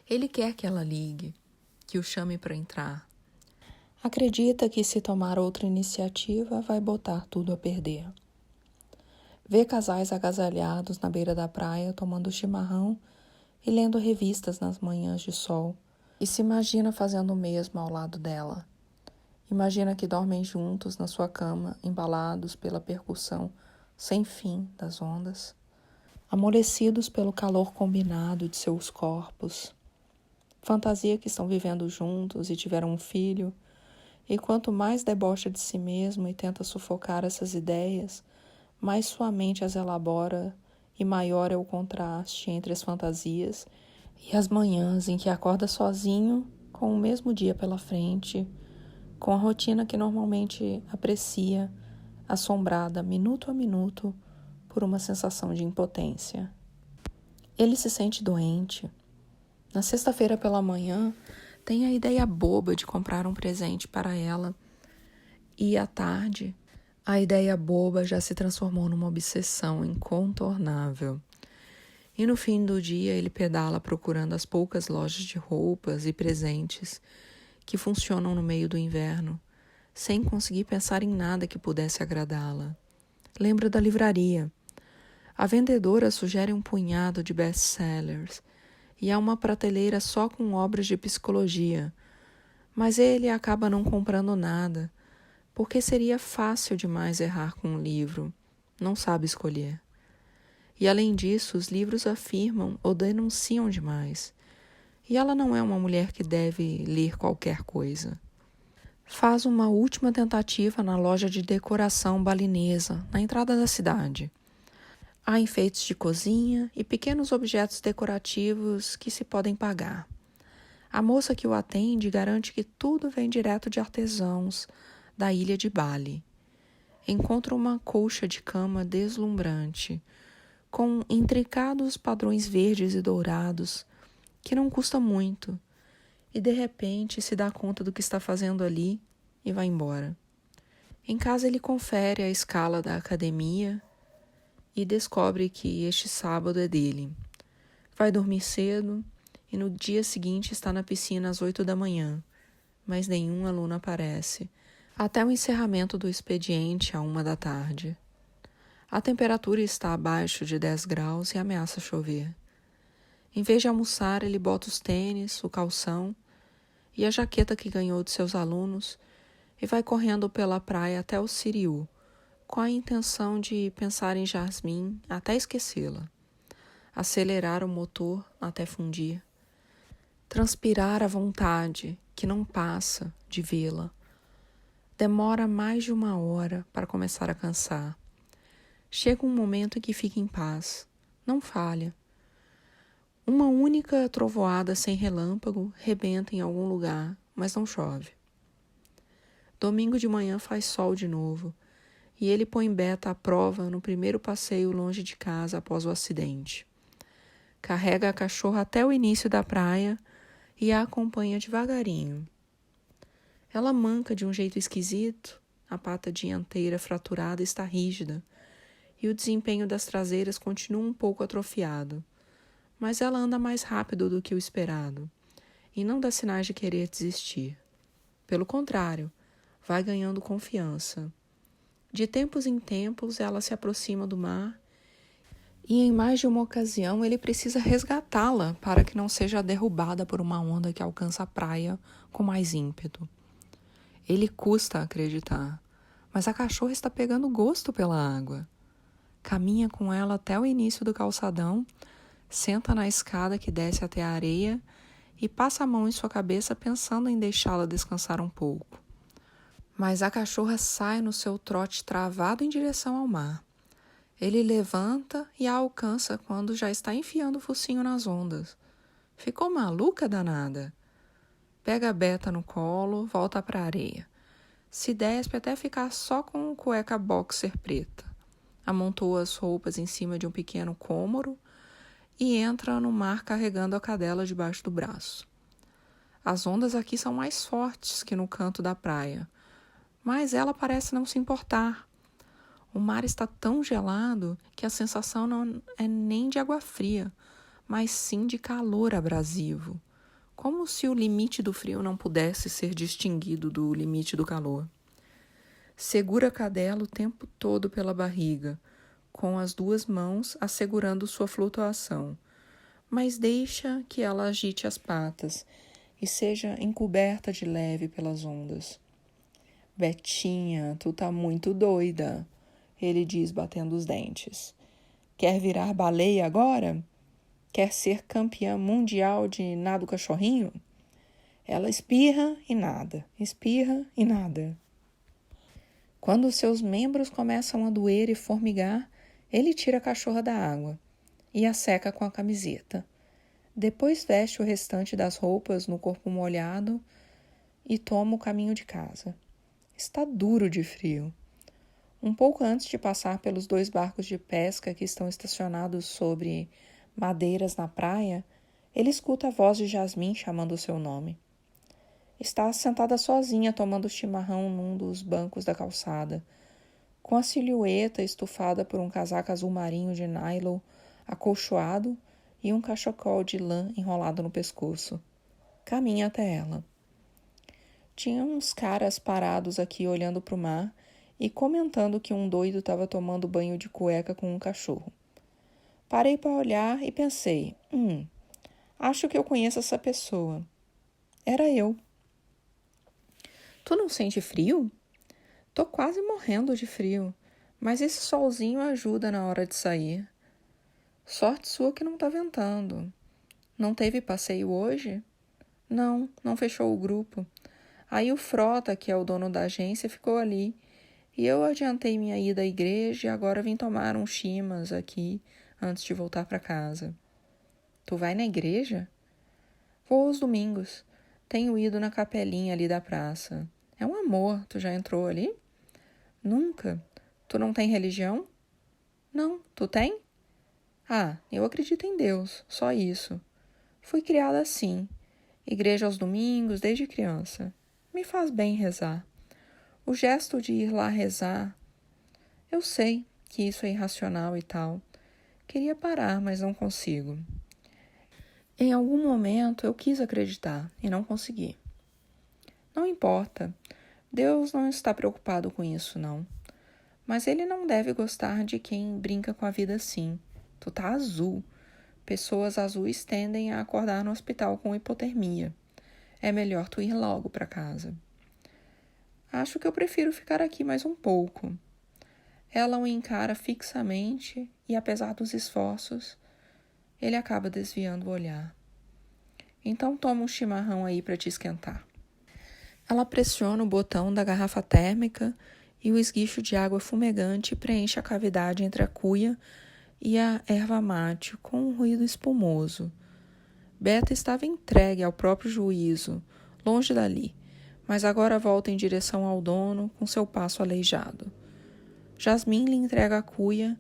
Ele quer que ela ligue, que o chame para entrar. Acredita que se tomar outra iniciativa vai botar tudo a perder. Vê casais agasalhados na beira da praia tomando chimarrão e lendo revistas nas manhãs de sol e se imagina fazendo o mesmo ao lado dela. Imagina que dormem juntos na sua cama, embalados pela percussão sem fim das ondas, amolecidos pelo calor combinado de seus corpos. Fantasia que estão vivendo juntos e tiveram um filho, e quanto mais debocha de si mesmo e tenta sufocar essas ideias, mais sua mente as elabora e maior é o contraste entre as fantasias e as manhãs em que acorda sozinho com o mesmo dia pela frente, com a rotina que normalmente aprecia, assombrada minuto a minuto por uma sensação de impotência. Ele se sente doente. Na sexta-feira pela manhã, tem a ideia boba de comprar um presente para ela. E à tarde, a ideia boba já se transformou numa obsessão incontornável. E no fim do dia, ele pedala procurando as poucas lojas de roupas e presentes que funcionam no meio do inverno, sem conseguir pensar em nada que pudesse agradá-la. Lembra da livraria. A vendedora sugere um punhado de best-sellers e há uma prateleira só com obras de psicologia, mas ele acaba não comprando nada, porque seria fácil demais errar com um livro, não sabe escolher. E além disso, os livros afirmam ou denunciam demais. E ela não é uma mulher que deve ler qualquer coisa. Faz uma última tentativa na loja de decoração balinesa, na entrada da cidade. Há enfeites de cozinha e pequenos objetos decorativos que se podem pagar. A moça que o atende garante que tudo vem direto de artesãos da ilha de Bali. Encontra uma colcha de cama deslumbrante, com intricados padrões verdes e dourados, que não custa muito, e de repente se dá conta do que está fazendo ali e vai embora. Em casa ele confere a escala da academia e descobre que este sábado é dele. Vai dormir cedo e no dia seguinte está na piscina às 8 da manhã, mas nenhum aluno aparece, até o encerramento do expediente à 1 da tarde. A temperatura está abaixo de 10 graus e ameaça chover. Em vez de almoçar, ele bota os tênis, o calção e a jaqueta que ganhou de seus alunos e vai correndo pela praia até o Siriu, com a intenção de pensar em Jasmim até esquecê-la, acelerar o motor até fundir, transpirar a vontade que não passa de vê-la. Demora mais de 1 hora para começar a cansar. Chega um momento em que fica em paz, não falha. Uma única trovoada sem relâmpago rebenta em algum lugar, mas não chove. Domingo de manhã faz sol de novo, e ele põe Beta à prova no primeiro passeio longe de casa após o acidente. Carrega a cachorra até o início da praia e a acompanha devagarinho. Ela manca de um jeito esquisito, a pata dianteira fraturada está rígida e o desempenho das traseiras continua um pouco atrofiado, mas ela anda mais rápido do que o esperado e não dá sinais de querer desistir. Pelo contrário, vai ganhando confiança. De tempos em tempos, ela se aproxima do mar e em mais de uma ocasião ele precisa resgatá-la para que não seja derrubada por uma onda que alcança a praia com mais ímpeto. Ele custa acreditar, mas a cachorra está pegando gosto pela água. Caminha com ela até o início do calçadão, senta na escada que desce até a areia e passa a mão em sua cabeça pensando em deixá-la descansar um pouco. Mas a cachorra sai no seu trote travado em direção ao mar. Ele levanta e a alcança quando já está enfiando o focinho nas ondas. Ficou maluca, danada? Pega a Beta no colo, volta para a areia. Se despe até ficar só com cueca boxer preta. Amontoa as roupas em cima de um pequeno cômoro e entra no mar carregando a cadela debaixo do braço. As ondas aqui são mais fortes que no canto da praia, mas ela parece não se importar. O mar está tão gelado que a sensação não é nem de água fria, mas sim de calor abrasivo, como se o limite do frio não pudesse ser distinguido do limite do calor. Segura a cadela o tempo todo pela barriga, com as 2 mãos assegurando sua flutuação, mas deixa que ela agite as patas e seja encoberta de leve pelas ondas. Betinha, tu tá muito doida, ele diz batendo os dentes. Quer virar baleia agora? Quer ser campeã mundial de nado cachorrinho? Ela espirra e nada, espirra e nada. Quando seus membros começam a doer e formigar, ele tira a cachorra da água e a seca com a camiseta. Depois veste o restante das roupas no corpo molhado e toma o caminho de casa. Está duro de frio. Um pouco antes de passar pelos 2 barcos de pesca que estão estacionados sobre madeiras na praia, ele escuta a voz de Jasmim chamando o seu nome. Está sentada sozinha tomando chimarrão num dos bancos da calçada, com a silhueta estufada por um casaco azul marinho de nylon acolchoado e um cachecol de lã enrolado no pescoço. Caminha até ela. Tinha uns caras parados aqui olhando para o mar e comentando que um doido estava tomando banho de cueca com um cachorro. Parei para olhar e pensei, acho que eu conheço essa pessoa. Era eu. Tu não sente frio? Tô quase morrendo de frio, mas esse solzinho ajuda na hora de sair. Sorte sua que não tá ventando. Não teve passeio hoje? Não fechou o grupo. Aí o Frota, que é o dono da agência, ficou ali. E eu adiantei minha ida à igreja e agora vim tomar um chimas aqui antes de voltar para casa. Tu vai na igreja? Vou aos domingos. Tenho ido na capelinha ali da praça. É um amor. Tu já entrou ali? Nunca. Tu não tem religião? Não. Tu tem? Ah, eu acredito em Deus. Só isso. Fui criada assim. Igreja aos domingos, desde criança. Me faz bem rezar. O gesto de ir lá rezar. Eu sei que isso é irracional e tal. Queria parar, mas não consigo. Em algum momento eu quis acreditar e não consegui. Não importa. Deus não está preocupado com isso, não. Mas ele não deve gostar de quem brinca com a vida assim. Tu tá azul. Pessoas azuis tendem a acordar no hospital com hipotermia. É melhor tu ir logo para casa. Acho que eu prefiro ficar aqui mais um pouco. Ela o encara fixamente e, apesar dos esforços, ele acaba desviando o olhar. Então toma um chimarrão aí para te esquentar. Ela pressiona o botão da garrafa térmica e o esguicho de água fumegante preenche a cavidade entre a cuia e a erva mate com um ruído espumoso. Beta estava entregue ao próprio juízo, longe dali, mas agora volta em direção ao dono com seu passo aleijado. Jasmine lhe entrega a cuia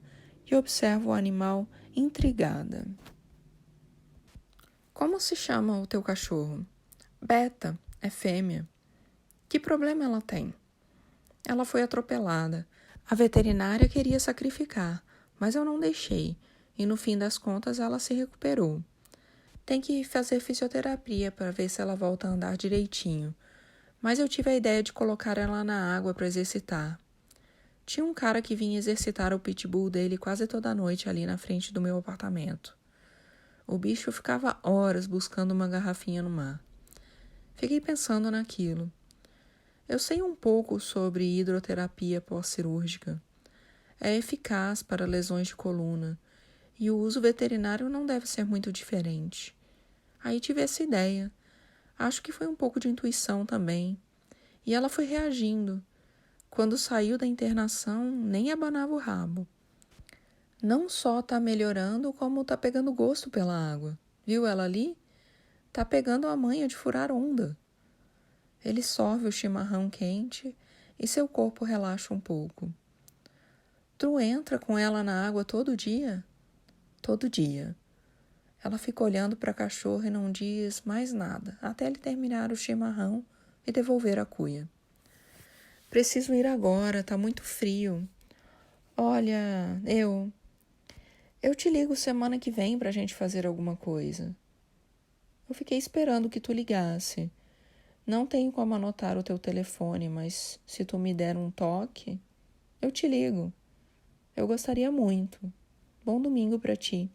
e observa o animal intrigada. Como se chama o teu cachorro? Beta, é fêmea. Que problema ela tem? Ela foi atropelada. A veterinária queria sacrificar, mas eu não deixei, e no fim das contas ela se recuperou. Tem que fazer fisioterapia para ver se ela volta a andar direitinho, mas eu tive a ideia de colocar ela na água para exercitar. Tinha um cara que vinha exercitar o pitbull dele quase toda noite ali na frente do meu apartamento. O bicho ficava horas buscando uma garrafinha no mar. Fiquei pensando naquilo. Eu sei um pouco sobre hidroterapia pós-cirúrgica. É eficaz para lesões de coluna e o uso veterinário não deve ser muito diferente. Aí tive essa ideia. Acho que foi um pouco de intuição também. E ela foi reagindo. Quando saiu da internação, nem abanava o rabo. Não só tá melhorando, como tá pegando gosto pela água. Viu ela ali? Tá pegando a manha de furar onda. Ele sorve o chimarrão quente e seu corpo relaxa um pouco. Tu entra com ela na água todo dia? Todo dia. Ela fica olhando para a cachorra e não diz mais nada, até ele terminar o chimarrão e devolver a cuia. Preciso ir agora, tá muito frio. Olha, eu te ligo semana que vem pra gente fazer alguma coisa. Eu fiquei esperando que tu ligasse. Não tenho como anotar o teu telefone, mas se tu me der um toque, eu te ligo. Eu gostaria muito. Bom domingo pra ti.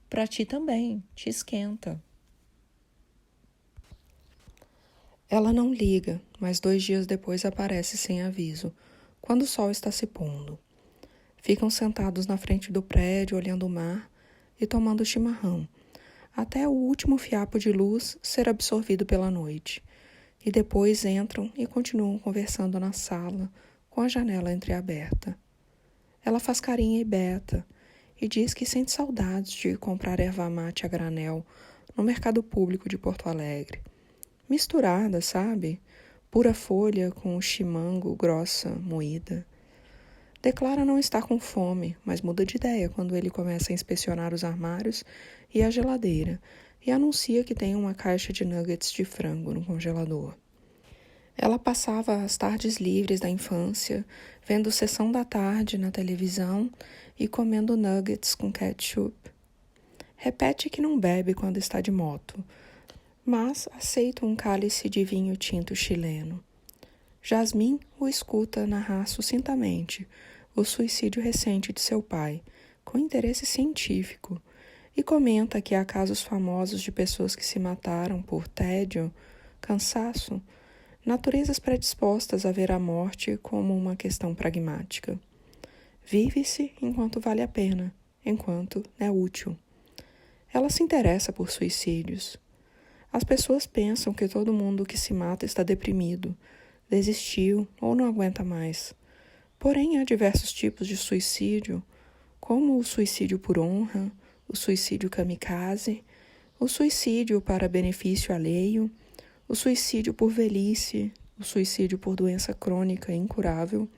Pra ti também, te esquenta. Ela não liga, mas 2 dias depois aparece sem aviso, quando o sol está se pondo. Ficam sentados na frente do prédio, olhando o mar e tomando chimarrão, até o último fiapo de luz ser absorvido pela noite. E depois entram e continuam conversando na sala, com a janela entreaberta. Ela faz carinho em Beta e diz que sente saudades de comprar erva mate a granel no mercado público de Porto Alegre. Misturada, sabe? Pura folha com chimango grossa, moída. Declara não estar com fome, mas muda de ideia quando ele começa a inspecionar os armários e a geladeira e anuncia que tem uma caixa de nuggets de frango no congelador. Ela passava as tardes livres da infância, vendo Sessão da Tarde na televisão e comendo nuggets com ketchup. Repete que não bebe quando está de moto, mas aceita um cálice de vinho tinto chileno. Jasmine o escuta narrar sucintamente o suicídio recente de seu pai, com interesse científico, e comenta que há casos famosos de pessoas que se mataram por tédio, cansaço, naturezas predispostas a ver a morte como uma questão pragmática. Vive-se enquanto vale a pena, enquanto é útil. Ela se interessa por suicídios. As pessoas pensam que todo mundo que se mata está deprimido, desistiu ou não aguenta mais. Porém, há diversos tipos de suicídio, como o suicídio por honra, o suicídio kamikaze, o suicídio para benefício alheio, o suicídio por velhice, o suicídio por doença crônica incurável,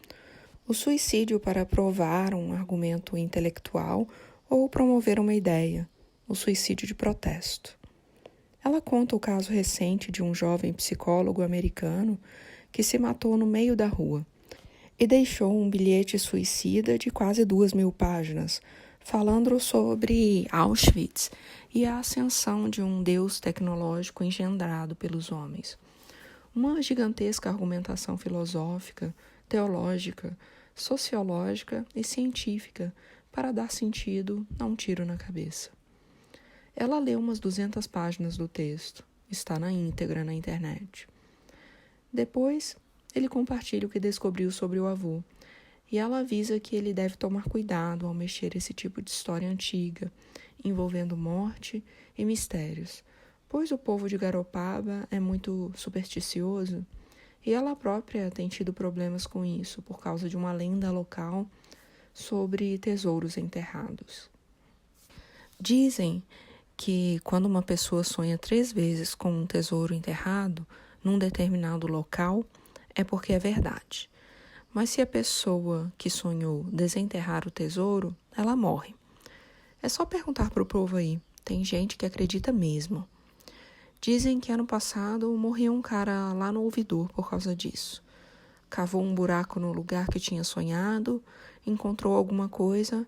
o suicídio para provar um argumento intelectual ou promover uma ideia, o suicídio de protesto. Ela conta o caso recente de um jovem psicólogo americano que se matou no meio da rua e deixou um bilhete suicida de quase 2.000 páginas, falando sobre Auschwitz e a ascensão de um Deus tecnológico engendrado pelos homens. Uma gigantesca argumentação filosófica, teológica, sociológica e científica para dar sentido a um tiro na cabeça. Ela leu umas 200 páginas do texto. Está na íntegra na internet. Depois, ele compartilha o que descobriu sobre o avô. E ela avisa que ele deve tomar cuidado ao mexer esse tipo de história antiga, envolvendo morte e mistérios, pois o povo de Garopaba é muito supersticioso e ela própria tem tido problemas com isso por causa de uma lenda local sobre tesouros enterrados. Dizem que quando uma pessoa sonha 3 vezes com um tesouro enterrado num determinado local, é porque é verdade. Mas se a pessoa que sonhou desenterrar o tesouro, ela morre. É só perguntar para o povo aí. Tem gente que acredita mesmo. Dizem que ano passado morreu um cara lá no ouvidor por causa disso. Cavou um buraco no lugar que tinha sonhado, encontrou alguma coisa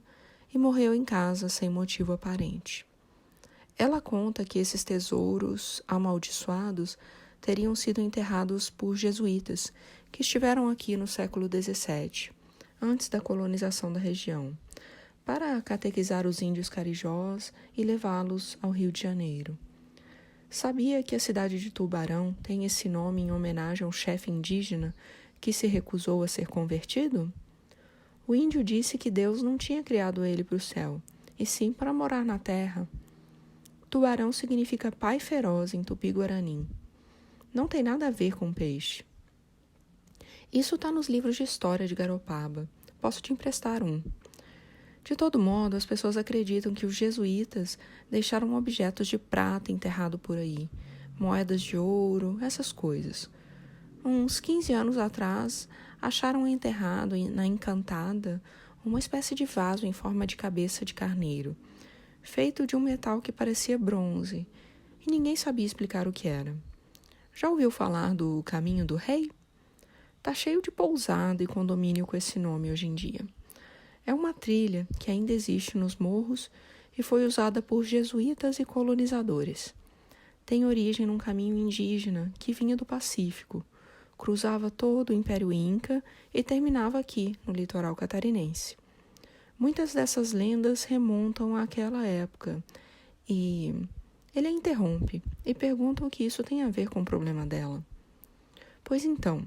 e morreu em casa sem motivo aparente. Ela conta que esses tesouros amaldiçoados teriam sido enterrados por jesuítas que estiveram aqui no século XVII, antes da colonização da região, para catequizar os índios carijós e levá-los ao Rio de Janeiro. Sabia que a cidade de Tubarão tem esse nome em homenagem a um chefe indígena que se recusou a ser convertido? O índio disse que Deus não tinha criado ele para o céu, e sim para morar na terra. Tubarão significa pai feroz em tupi-guarani. Não tem nada a ver com peixe. Isso está nos livros de história de Garopaba. Posso te emprestar um. De todo modo, as pessoas acreditam que os jesuítas deixaram objetos de prata enterrado por aí, moedas de ouro, essas coisas. Uns 15 anos atrás, acharam enterrado na Encantada uma espécie de vaso em forma de cabeça de carneiro, feito de um metal que parecia bronze, e ninguém sabia explicar o que era. Já ouviu falar do Caminho do Rei? Tá cheio de pousada e condomínio com esse nome hoje em dia. É uma trilha que ainda existe nos morros e foi usada por jesuítas e colonizadores. Tem origem num caminho indígena que vinha do Pacífico, cruzava todo o Império Inca e terminava aqui, no litoral catarinense. Muitas dessas lendas remontam àquela época e ele a interrompe e pergunta o que isso tem a ver com o problema dela. Pois então,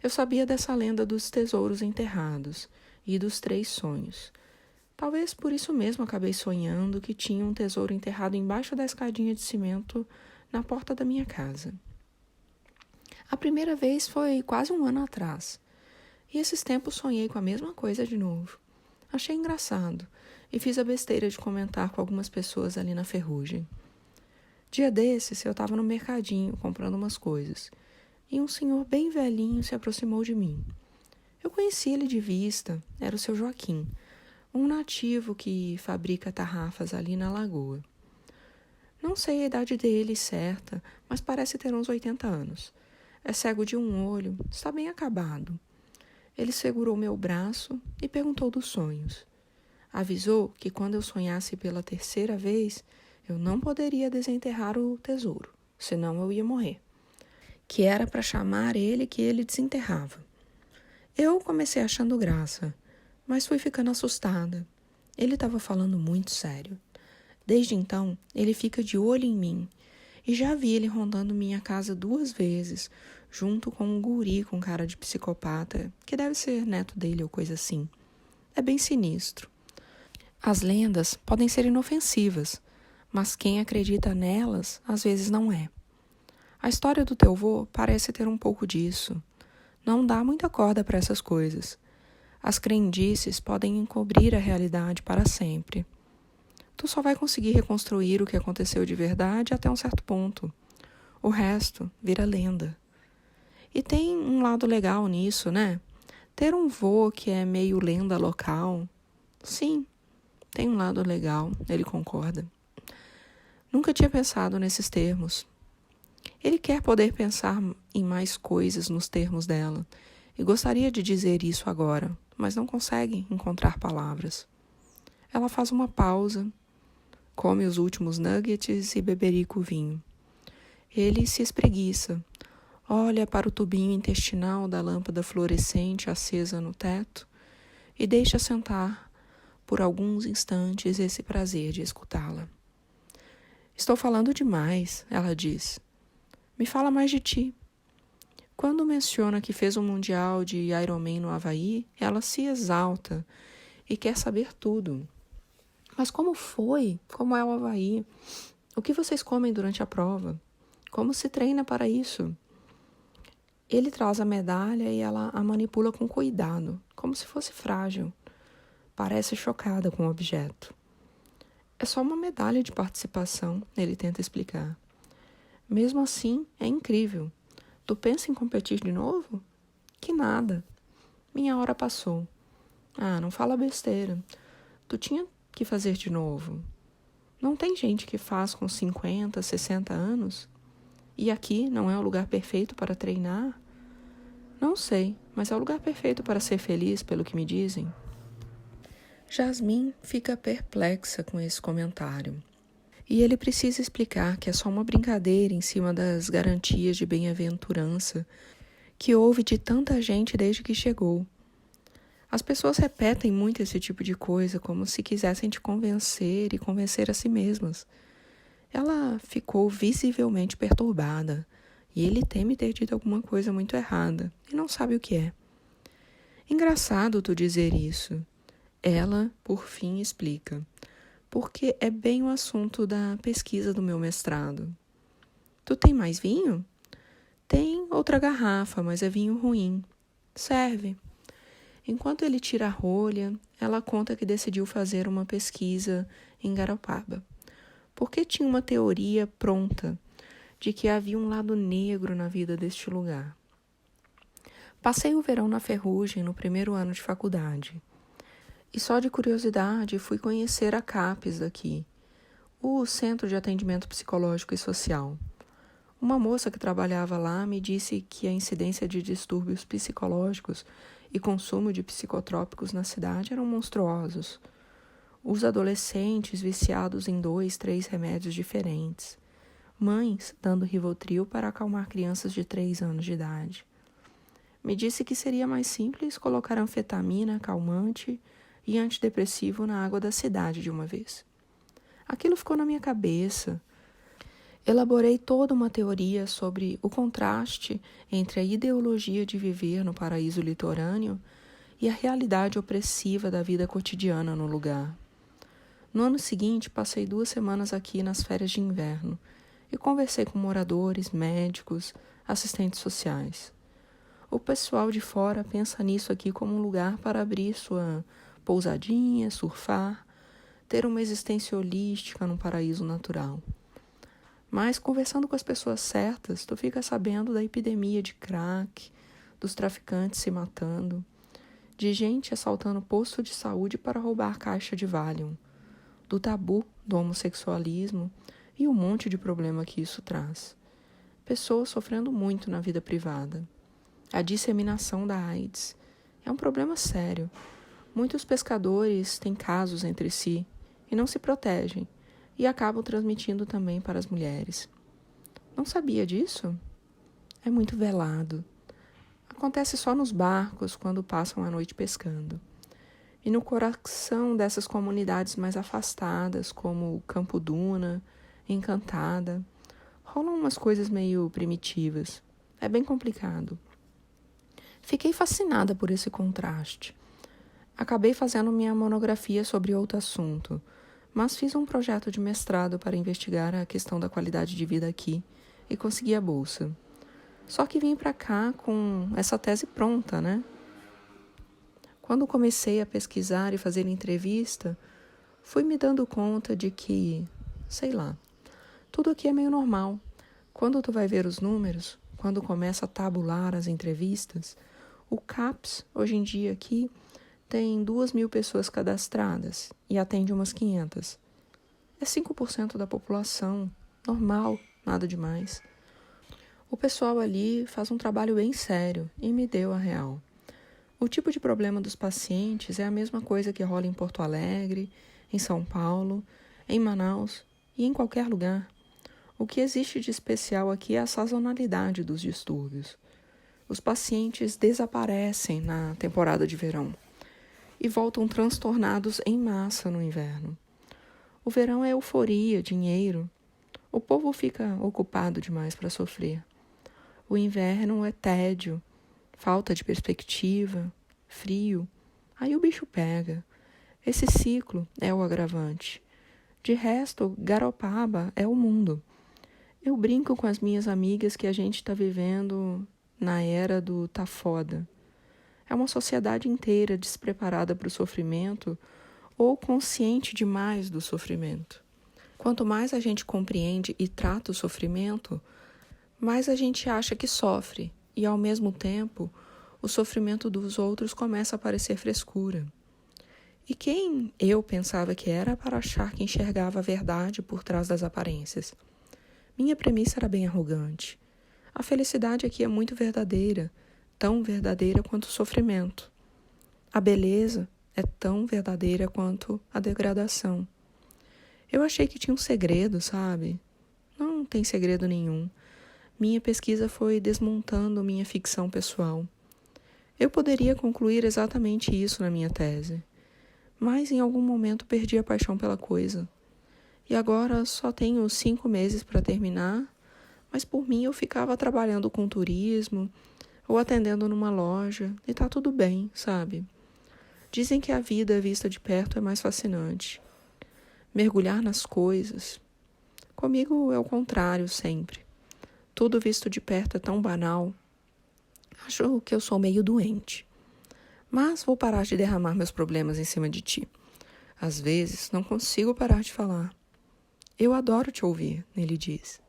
eu sabia dessa lenda dos tesouros enterrados e dos 3 sonhos. Talvez por isso mesmo acabei sonhando que tinha um tesouro enterrado embaixo da escadinha de cimento na porta da minha casa. A primeira vez foi quase 1 ano atrás, e esses tempos sonhei com a mesma coisa de novo. Achei engraçado e fiz a besteira de comentar com algumas pessoas ali na ferrugem. Dia desses, eu estava no mercadinho comprando umas coisas, e um senhor bem velhinho se aproximou de mim. Eu conheci ele de vista, era o seu Joaquim, um nativo que fabrica tarrafas ali na lagoa. Não sei a idade dele certa, mas parece ter uns 80 anos. É cego de um olho, está bem acabado. Ele segurou meu braço e perguntou dos sonhos. Avisou que quando eu sonhasse pela 3ª vez, eu não poderia desenterrar o tesouro, senão eu ia morrer. Que era para chamar ele que ele desenterrava. Eu comecei achando graça, mas fui ficando assustada. Ele estava falando muito sério. Desde então, ele fica de olho em mim, e já vi ele rondando minha casa 2 vezes, junto com um guri com cara de psicopata, que deve ser neto dele ou coisa assim. É bem sinistro. As lendas podem ser inofensivas, mas quem acredita nelas, às vezes não é. A história do teu vô parece ter um pouco disso. Não dá muita corda para essas coisas. As crendices podem encobrir a realidade para sempre. Tu só vai conseguir reconstruir o que aconteceu de verdade até um certo ponto. O resto vira lenda. E tem um lado legal nisso, né? Ter um vô que é meio lenda local. Sim, tem um lado legal, ele concorda. Nunca tinha pensado nesses termos. Ele quer poder pensar em mais coisas nos termos dela e gostaria de dizer isso agora, mas não consegue encontrar palavras. Ela faz uma pausa, come os últimos nuggets e beberica o vinho. Ele se espreguiça, olha para o tubinho intestinal da lâmpada fluorescente acesa no teto e deixa sentar por alguns instantes esse prazer de escutá-la. Estou falando demais, ela diz. Me fala mais de ti. Quando menciona que fez um mundial de Ironman no Havaí, ela se exalta e quer saber tudo. Mas como foi? Como é o Havaí? O que vocês comem durante a prova? Como se treina para isso? Ele traz a medalha e ela a manipula com cuidado, como se fosse frágil. Parece chocada com o objeto. É só uma medalha de participação, ele tenta explicar. Mesmo assim, é incrível. Tu pensa em competir de novo? Que nada. Minha hora passou. Ah, não fala besteira. Tu tinha que fazer de novo. Não tem gente que faz com 50, 60 anos? E aqui não é o lugar perfeito para treinar? Não sei, mas é o lugar perfeito para ser feliz, pelo que me dizem. Jasmine fica perplexa com esse comentário. E ele precisa explicar que é só uma brincadeira em cima das garantias de bem-aventurança que houve de tanta gente desde que chegou. As pessoas repetem muito esse tipo de coisa como se quisessem te convencer e convencer a si mesmas. Ela ficou visivelmente perturbada e ele teme ter dito alguma coisa muito errada e não sabe o que é. Engraçado tu dizer isso. Ela, por fim, explica. Porque é bem o assunto da pesquisa do meu mestrado. Tu tem mais vinho? Tem outra garrafa, mas é vinho ruim. Serve. Enquanto ele tira a rolha, ela conta que decidiu fazer uma pesquisa em Garopaba. Porque tinha uma teoria pronta de que havia um lado negro na vida deste lugar. Passei o verão na Ferrugem no primeiro ano de faculdade. E só de curiosidade fui conhecer a CAPES daqui, o Centro de Atendimento Psicológico e Social. Uma moça que trabalhava lá me disse que a incidência de distúrbios psicológicos e consumo de psicotrópicos na cidade eram monstruosos. Os adolescentes viciados em 2, 3 remédios diferentes. Mães dando Rivotril para acalmar crianças de 3 anos de idade. Me disse que seria mais simples colocar anfetamina, calmante e antidepressivo na água da cidade de uma vez. Aquilo ficou na minha cabeça. Elaborei toda uma teoria sobre o contraste entre a ideologia de viver no paraíso litorâneo e a realidade opressiva da vida cotidiana no lugar. No ano seguinte, passei 2 semanas aqui nas férias de inverno e conversei com moradores, médicos, assistentes sociais. O pessoal de fora pensa nisso aqui como um lugar para abrir sua pousadinha, surfar, ter uma existência holística num paraíso natural. Mas, conversando com as pessoas certas, tu fica sabendo da epidemia de crack, dos traficantes se matando, de gente assaltando posto de saúde para roubar caixa de Valium, do tabu do homossexualismo e um monte de problema que isso traz. Pessoas sofrendo muito na vida privada. A disseminação da AIDS é um problema sério. Muitos pescadores têm casos entre si e não se protegem e acabam transmitindo também para as mulheres. Não sabia disso? É muito velado. Acontece só nos barcos quando passam a noite pescando. E no coração dessas comunidades mais afastadas, como Campo Duna, Encantada, rolam umas coisas meio primitivas. É bem complicado. Fiquei fascinada por esse contraste. Acabei fazendo minha monografia sobre outro assunto, mas fiz um projeto de mestrado para investigar a questão da qualidade de vida aqui e consegui a bolsa. Só que vim para cá com essa tese pronta, né? Quando comecei a pesquisar e fazer entrevista, fui me dando conta de que, sei lá, tudo aqui é meio normal. Quando tu vai ver os números, quando começa a tabular as entrevistas, o CAPS, hoje em dia aqui, tem 2.000 pessoas cadastradas e atende umas 500. É 5% da população, normal, nada demais. O pessoal ali faz um trabalho bem sério e me deu a real. O tipo de problema dos pacientes é a mesma coisa que rola em Porto Alegre, em São Paulo, em Manaus e em qualquer lugar. O que existe de especial aqui é a sazonalidade dos distúrbios. Os pacientes desaparecem na temporada de verão e voltam transtornados em massa no inverno. O verão é euforia, dinheiro. O povo fica ocupado demais para sofrer. O inverno é tédio, falta de perspectiva, frio. Aí o bicho pega. Esse ciclo é o agravante. De resto, Garopaba é o mundo. Eu brinco com as minhas amigas que a gente está vivendo na era do tá foda. É uma sociedade inteira despreparada para o sofrimento ou consciente demais do sofrimento. Quanto mais a gente compreende e trata o sofrimento, mais a gente acha que sofre e, ao mesmo tempo, o sofrimento dos outros começa a parecer frescura. E quem eu pensava que era para achar que enxergava a verdade por trás das aparências? Minha premissa era bem arrogante. A felicidade aqui é muito verdadeira, tão verdadeira quanto o sofrimento. A beleza é tão verdadeira quanto a degradação. Eu achei que tinha um segredo, sabe? Não tem segredo nenhum. Minha pesquisa foi desmontando minha ficção pessoal. Eu poderia concluir exatamente isso na minha tese, mas em algum momento perdi a paixão pela coisa. E agora só tenho 5 meses para terminar, mas por mim eu ficava trabalhando com turismo ou atendendo numa loja e tá tudo bem, sabe? Dizem que a vida vista de perto é mais fascinante. Mergulhar nas coisas. Comigo é o contrário sempre. Tudo visto de perto é tão banal. Acho que eu sou meio doente. Mas vou parar de derramar meus problemas em cima de ti. Às vezes não consigo parar de falar. Eu adoro te ouvir, ele diz.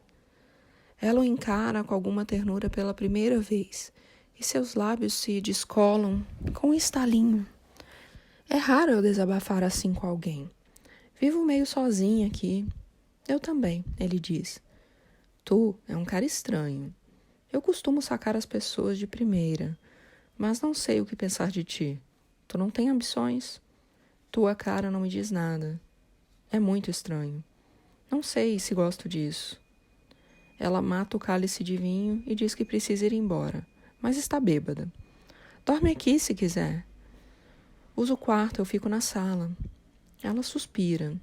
Ela o encara com alguma ternura pela primeira vez e seus lábios se descolam com um estalinho. É raro eu desabafar assim com alguém. Vivo meio sozinha aqui. Eu também, ele diz. Tu é um cara estranho. Eu costumo sacar as pessoas de primeira, mas não sei o que pensar de ti. Tu não tem ambições? Tua cara não me diz nada. É muito estranho. Não sei se gosto disso. Ela mata o cálice de vinho e diz que precisa ir embora, mas está bêbada. Dorme aqui se quiser. Usa o quarto, eu fico na sala. Ela suspira.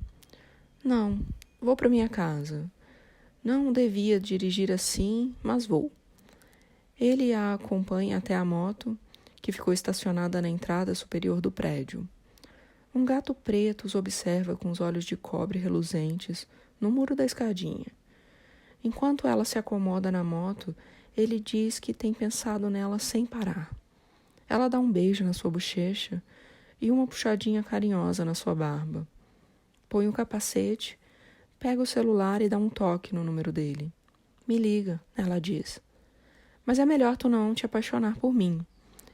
Não, vou para minha casa. Não devia dirigir assim, mas vou. Ele a acompanha até a moto, que ficou estacionada na entrada superior do prédio. Um gato preto os observa com os olhos de cobre reluzentes no muro da escadinha. Enquanto ela se acomoda na moto, ele diz que tem pensado nela sem parar. Ela dá um beijo na sua bochecha e uma puxadinha carinhosa na sua barba. Põe o capacete, pega o celular e dá um toque no número dele. Me liga, ela diz. Mas é melhor tu não te apaixonar por mim.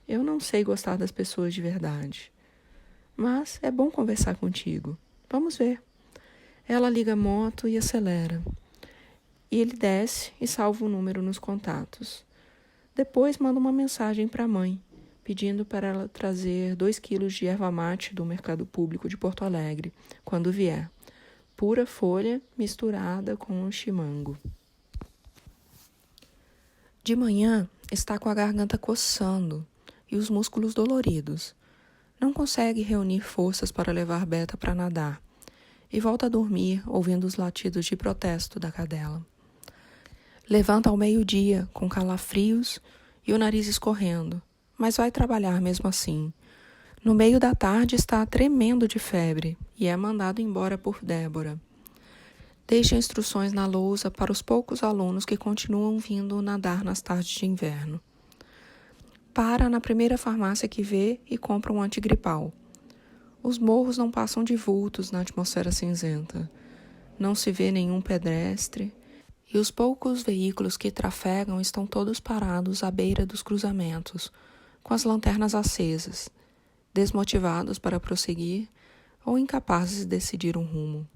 Eu não sei gostar das pessoas de verdade. Mas é bom conversar contigo. Vamos ver. Ela liga a moto e acelera. E ele desce e salva o número nos contatos. Depois manda uma mensagem para a mãe, pedindo para ela trazer 2 quilos de erva mate do mercado público de Porto Alegre, quando vier. Pura folha misturada com chimango. De manhã, está com a garganta coçando e os músculos doloridos. Não consegue reunir forças para levar Beta para nadar e volta a dormir ouvindo os latidos de protesto da cadela. Levanta ao meio-dia com calafrios e o nariz escorrendo, mas vai trabalhar mesmo assim. No meio da tarde está tremendo de febre e é mandado embora por Débora. Deixa instruções na lousa para os poucos alunos que continuam vindo nadar nas tardes de inverno. Para na primeira farmácia que vê e compra um antigripal. Os morros não passam de vultos na atmosfera cinzenta. Não se vê nenhum pedestre e os poucos veículos que trafegam estão todos parados à beira dos cruzamentos, com as lanternas acesas, desmotivados para prosseguir ou incapazes de decidir um rumo.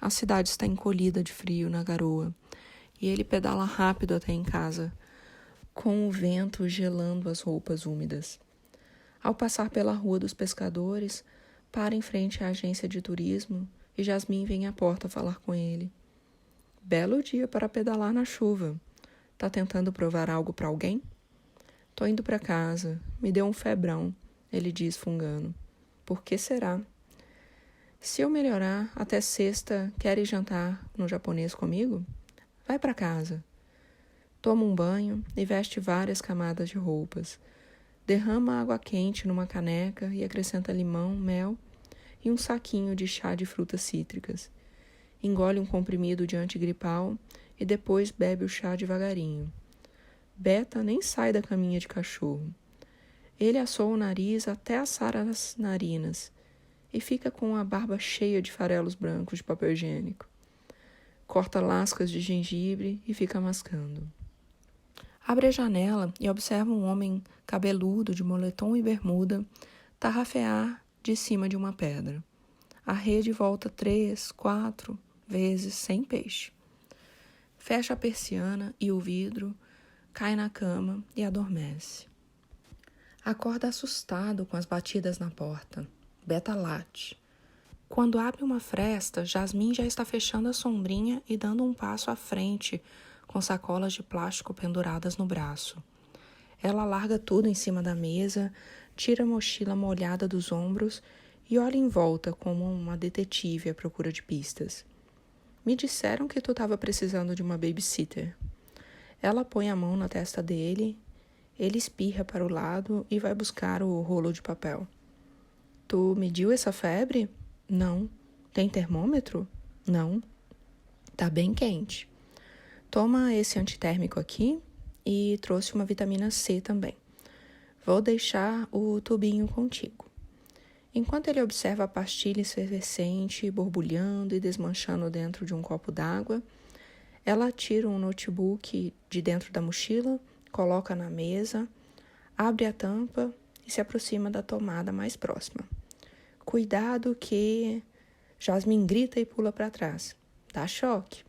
A cidade está encolhida de frio na garoa e ele pedala rápido até em casa, com o vento gelando as roupas úmidas. Ao passar pela Rua dos Pescadores, para em frente à agência de turismo e Jasmim vem à porta falar com ele. Belo dia para pedalar na chuva. Tá tentando provar algo para alguém? Tô indo para casa. Me deu um febrão, ele diz fungando. Por que será? Se eu melhorar, até sexta, quer ir jantar no japonês comigo? Vai para casa. Toma um banho e veste várias camadas de roupas. Derrama água quente numa caneca e acrescenta limão, mel e um saquinho de chá de frutas cítricas. Engole um comprimido de antigripal e depois bebe o chá devagarinho. Beta nem sai da caminha de cachorro. Ele assou o nariz até assar as narinas e fica com a barba cheia de farelos brancos de papel higiênico. Corta lascas de gengibre e fica mascando. Abre a janela e observa um homem cabeludo de moletom e bermuda tarrafear de cima de uma pedra. A rede volta 3, 4 vezes sem peixe. Fecha a persiana e o vidro, cai na cama e adormece. Acorda assustado com as batidas na porta. Beta late. Quando abre uma fresta, Jasmine já está fechando a sombrinha e dando um passo à frente, com sacolas de plástico penduradas no braço. Ela larga tudo em cima da mesa, tira a mochila molhada dos ombros e olha em volta como uma detetive à procura de pistas. Me disseram que tu estava precisando de uma babysitter. Ela põe a mão na testa dele, ele espirra para o lado e vai buscar o rolo de papel. Tu mediu essa febre? Não. Tem termômetro? Não. Tá bem quente. Toma esse antitérmico aqui e trouxe uma vitamina C também. Vou deixar o tubinho contigo. Enquanto ele observa a pastilha efervescente, borbulhando e desmanchando dentro de um copo d'água, ela tira um notebook de dentro da mochila, coloca na mesa, abre a tampa e se aproxima da tomada mais próxima. Cuidado que... Jasmine grita e pula para trás. Dá choque.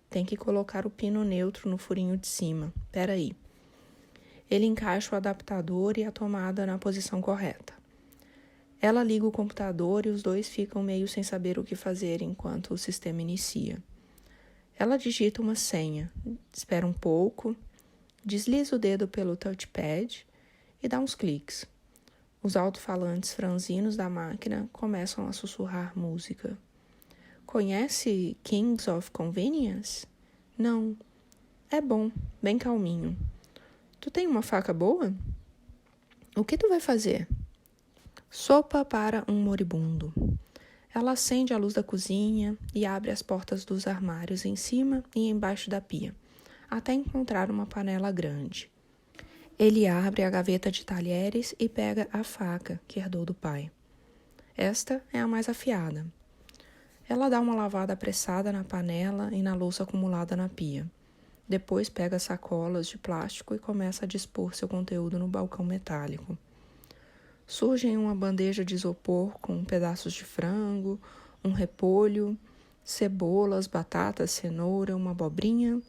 Tem que colocar o pino neutro no furinho de cima. Peraí. Ele encaixa o adaptador e a tomada na posição correta. Ela liga o computador e os dois ficam meio sem saber o que fazer enquanto o sistema inicia. Ela digita uma senha, espera um pouco, desliza o dedo pelo touchpad e dá uns cliques. Os alto-falantes franzinos da máquina começam a sussurrar música. Conhece Kings of Convenience? Não. É bom, bem calminho. Tu tem uma faca boa? O que tu vai fazer? Sopa para um moribundo. Ela acende a luz da cozinha e abre as portas dos armários em cima e embaixo da pia, até encontrar uma panela grande. Ele abre a gaveta de talheres e pega a faca que herdou do pai. Esta é a mais afiada. Ela dá uma lavada apressada na panela e na louça acumulada na pia. Depois pega sacolas de plástico e começa a dispor seu conteúdo no balcão metálico. Surge em uma bandeja de isopor com pedaços de frango, um repolho, cebolas, batatas, cenoura, uma abobrinha,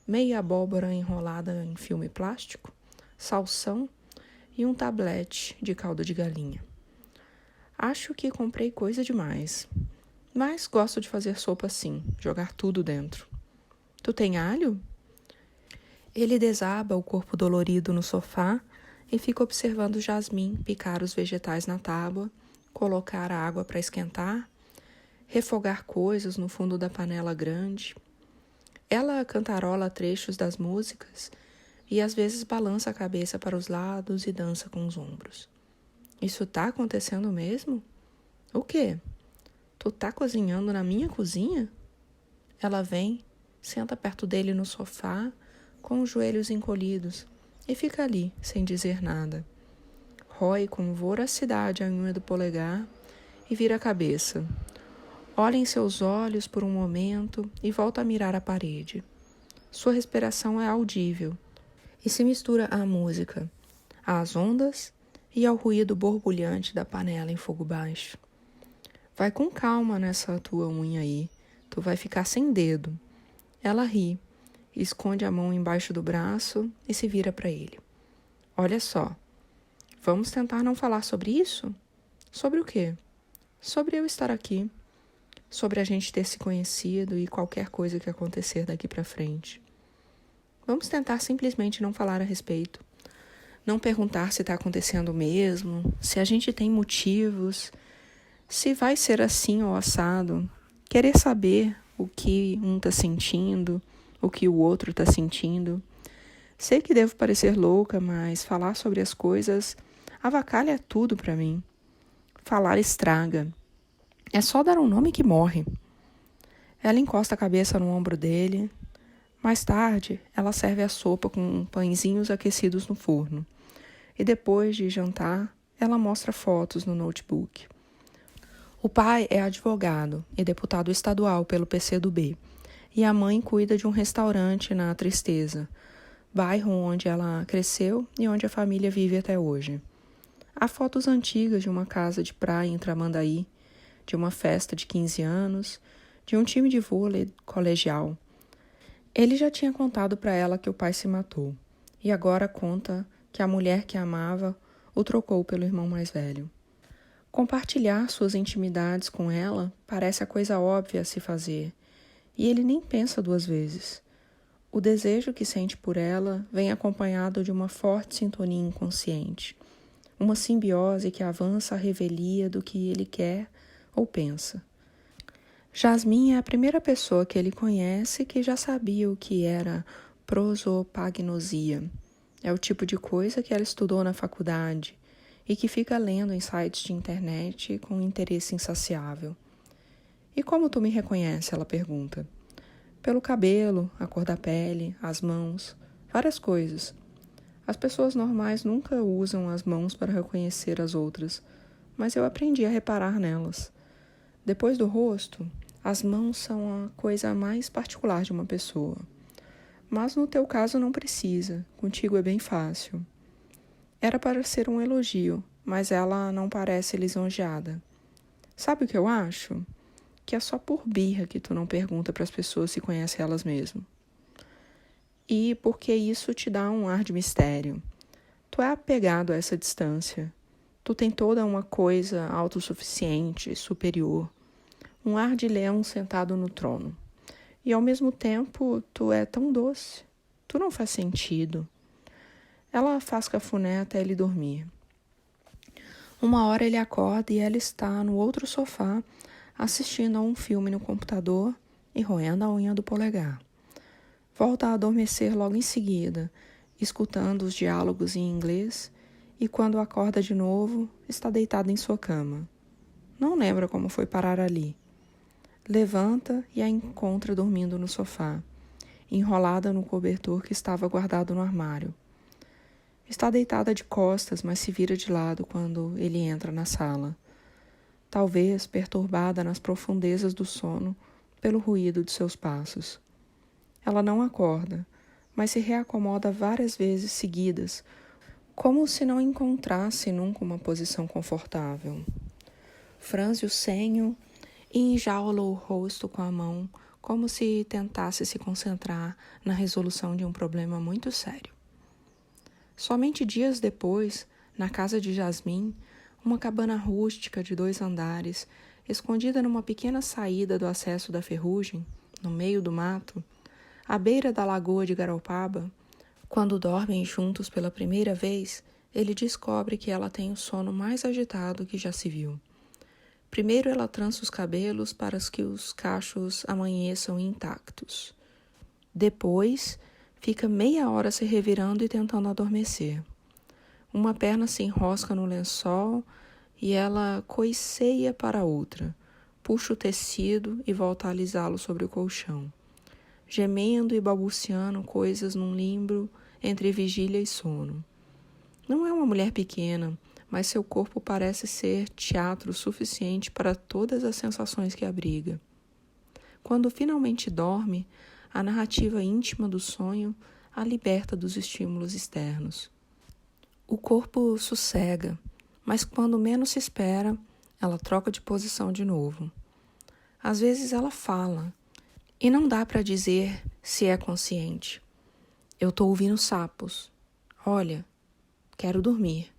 meia abóbora enrolada em filme plástico, salsão e um tablete de caldo de galinha. Acho que comprei coisa demais, mas gosto de fazer sopa assim, jogar tudo dentro. Tu tem alho? Ele desaba o corpo dolorido no sofá e fica observando Jasmine picar os vegetais na tábua, colocar a água para esquentar, refogar coisas no fundo da panela grande. Ela cantarola trechos das músicas e às vezes balança a cabeça para os lados e dança com os ombros. Isso tá acontecendo mesmo? O quê? Tu tá cozinhando na minha cozinha? Ela vem, senta perto dele no sofá, com os joelhos encolhidos, e fica ali, sem dizer nada. Rói com voracidade a unha do polegar e vira a cabeça. Olha em seus olhos por um momento e volta a mirar a parede. Sua respiração é audível e se mistura à música, às ondas e ao ruído borbulhante da panela em fogo baixo. Vai com calma nessa tua unha aí, tu vai ficar sem dedo. Ela ri, esconde a mão embaixo do braço e se vira para ele. Olha só, vamos tentar não falar sobre isso? Sobre o quê? Sobre eu estar aqui, sobre a gente ter se conhecido e qualquer coisa que acontecer daqui para frente. Vamos tentar simplesmente não falar a respeito. Não perguntar se está acontecendo mesmo, se a gente tem motivos, se vai ser assim ou assado. Querer saber o que um está sentindo, o que o outro está sentindo. Sei que devo parecer louca, mas falar sobre as coisas avacalha tudo para mim. Falar estraga. É só dar um nome que morre. Ela encosta a cabeça no ombro dele. Mais tarde, ela serve a sopa com pãezinhos aquecidos no forno. E depois de jantar, ela mostra fotos no notebook. O pai é advogado e deputado estadual pelo PCdoB. E a mãe cuida de um restaurante na Tristeza, bairro onde ela cresceu e onde a família vive até hoje. Há fotos antigas de uma casa de praia em Tramandaí, de uma festa de 15 anos, de um time de vôlei colegial. Ele já tinha contado para ela que o pai se matou, e agora conta que a mulher que amava o trocou pelo irmão mais velho. Compartilhar suas intimidades com ela parece a coisa óbvia a se fazer, e ele nem pensa duas vezes. O desejo que sente por ela vem acompanhado de uma forte sintonia inconsciente, uma simbiose que avança à revelia do que ele quer ou pensa. Jasmine é a primeira pessoa que ele conhece que já sabia o que era prosopagnosia. É o tipo de coisa que ela estudou na faculdade e que fica lendo em sites de internet com interesse insaciável. E como tu me reconhece? Ela pergunta. Pelo cabelo, a cor da pele, as mãos, várias coisas. As pessoas normais nunca usam as mãos para reconhecer as outras, mas eu aprendi a reparar nelas. Depois do rosto, as mãos são a coisa mais particular de uma pessoa. Mas no teu caso não precisa, contigo é bem fácil. Era para ser um elogio, mas ela não parece lisonjeada. Sabe o que eu acho? Que é só por birra que tu não pergunta para as pessoas se conhecem elas mesmas. E porque isso te dá um ar de mistério. Tu é apegado a essa distância. Tu tem toda uma coisa autossuficiente, superior. Um ar de leão sentado no trono. E ao mesmo tempo, tu é tão doce. Tu não faz sentido. Ela faz cafuné até ele dormir. Uma hora ele acorda e ela está no outro sofá, assistindo a um filme no computador e roendo a unha do polegar. Volta a adormecer logo em seguida, escutando os diálogos em inglês, e quando acorda de novo, está deitada em sua cama. Não lembra como foi parar ali. Levanta e a encontra dormindo no sofá, enrolada no cobertor que estava guardado no armário. Está deitada de costas, mas se vira de lado quando ele entra na sala. Talvez perturbada nas profundezas do sono pelo ruído de seus passos. Ela não acorda, mas se reacomoda várias vezes seguidas, como se não encontrasse nunca uma posição confortável. Franze o senho e enjaula o rosto com a mão, como se tentasse se concentrar na resolução de um problema muito sério. Somente dias depois, na casa de Jasmine, uma cabana rústica de 2 andares, escondida numa pequena saída do acesso da ferrugem, no meio do mato, à beira da lagoa de Garopaba, quando dormem juntos pela primeira vez, ele descobre que ela tem o sono mais agitado que já se viu. Primeiro ela trança os cabelos para que os cachos amanheçam intactos. Depois, fica meia hora se revirando e tentando adormecer. Uma perna se enrosca no lençol e ela coiceia para a outra, puxa o tecido e volta a alisá-lo sobre o colchão, gemendo e balbuciando coisas num limbo entre vigília e sono. Não é uma mulher pequena, mas seu corpo parece ser teatro suficiente para todas as sensações que abriga. Quando finalmente dorme, a narrativa íntima do sonho a liberta dos estímulos externos. O corpo sossega, mas quando menos se espera, ela troca de posição de novo. Às vezes ela fala, e não dá para dizer se é consciente. Eu estou ouvindo sapos. Olha, quero dormir.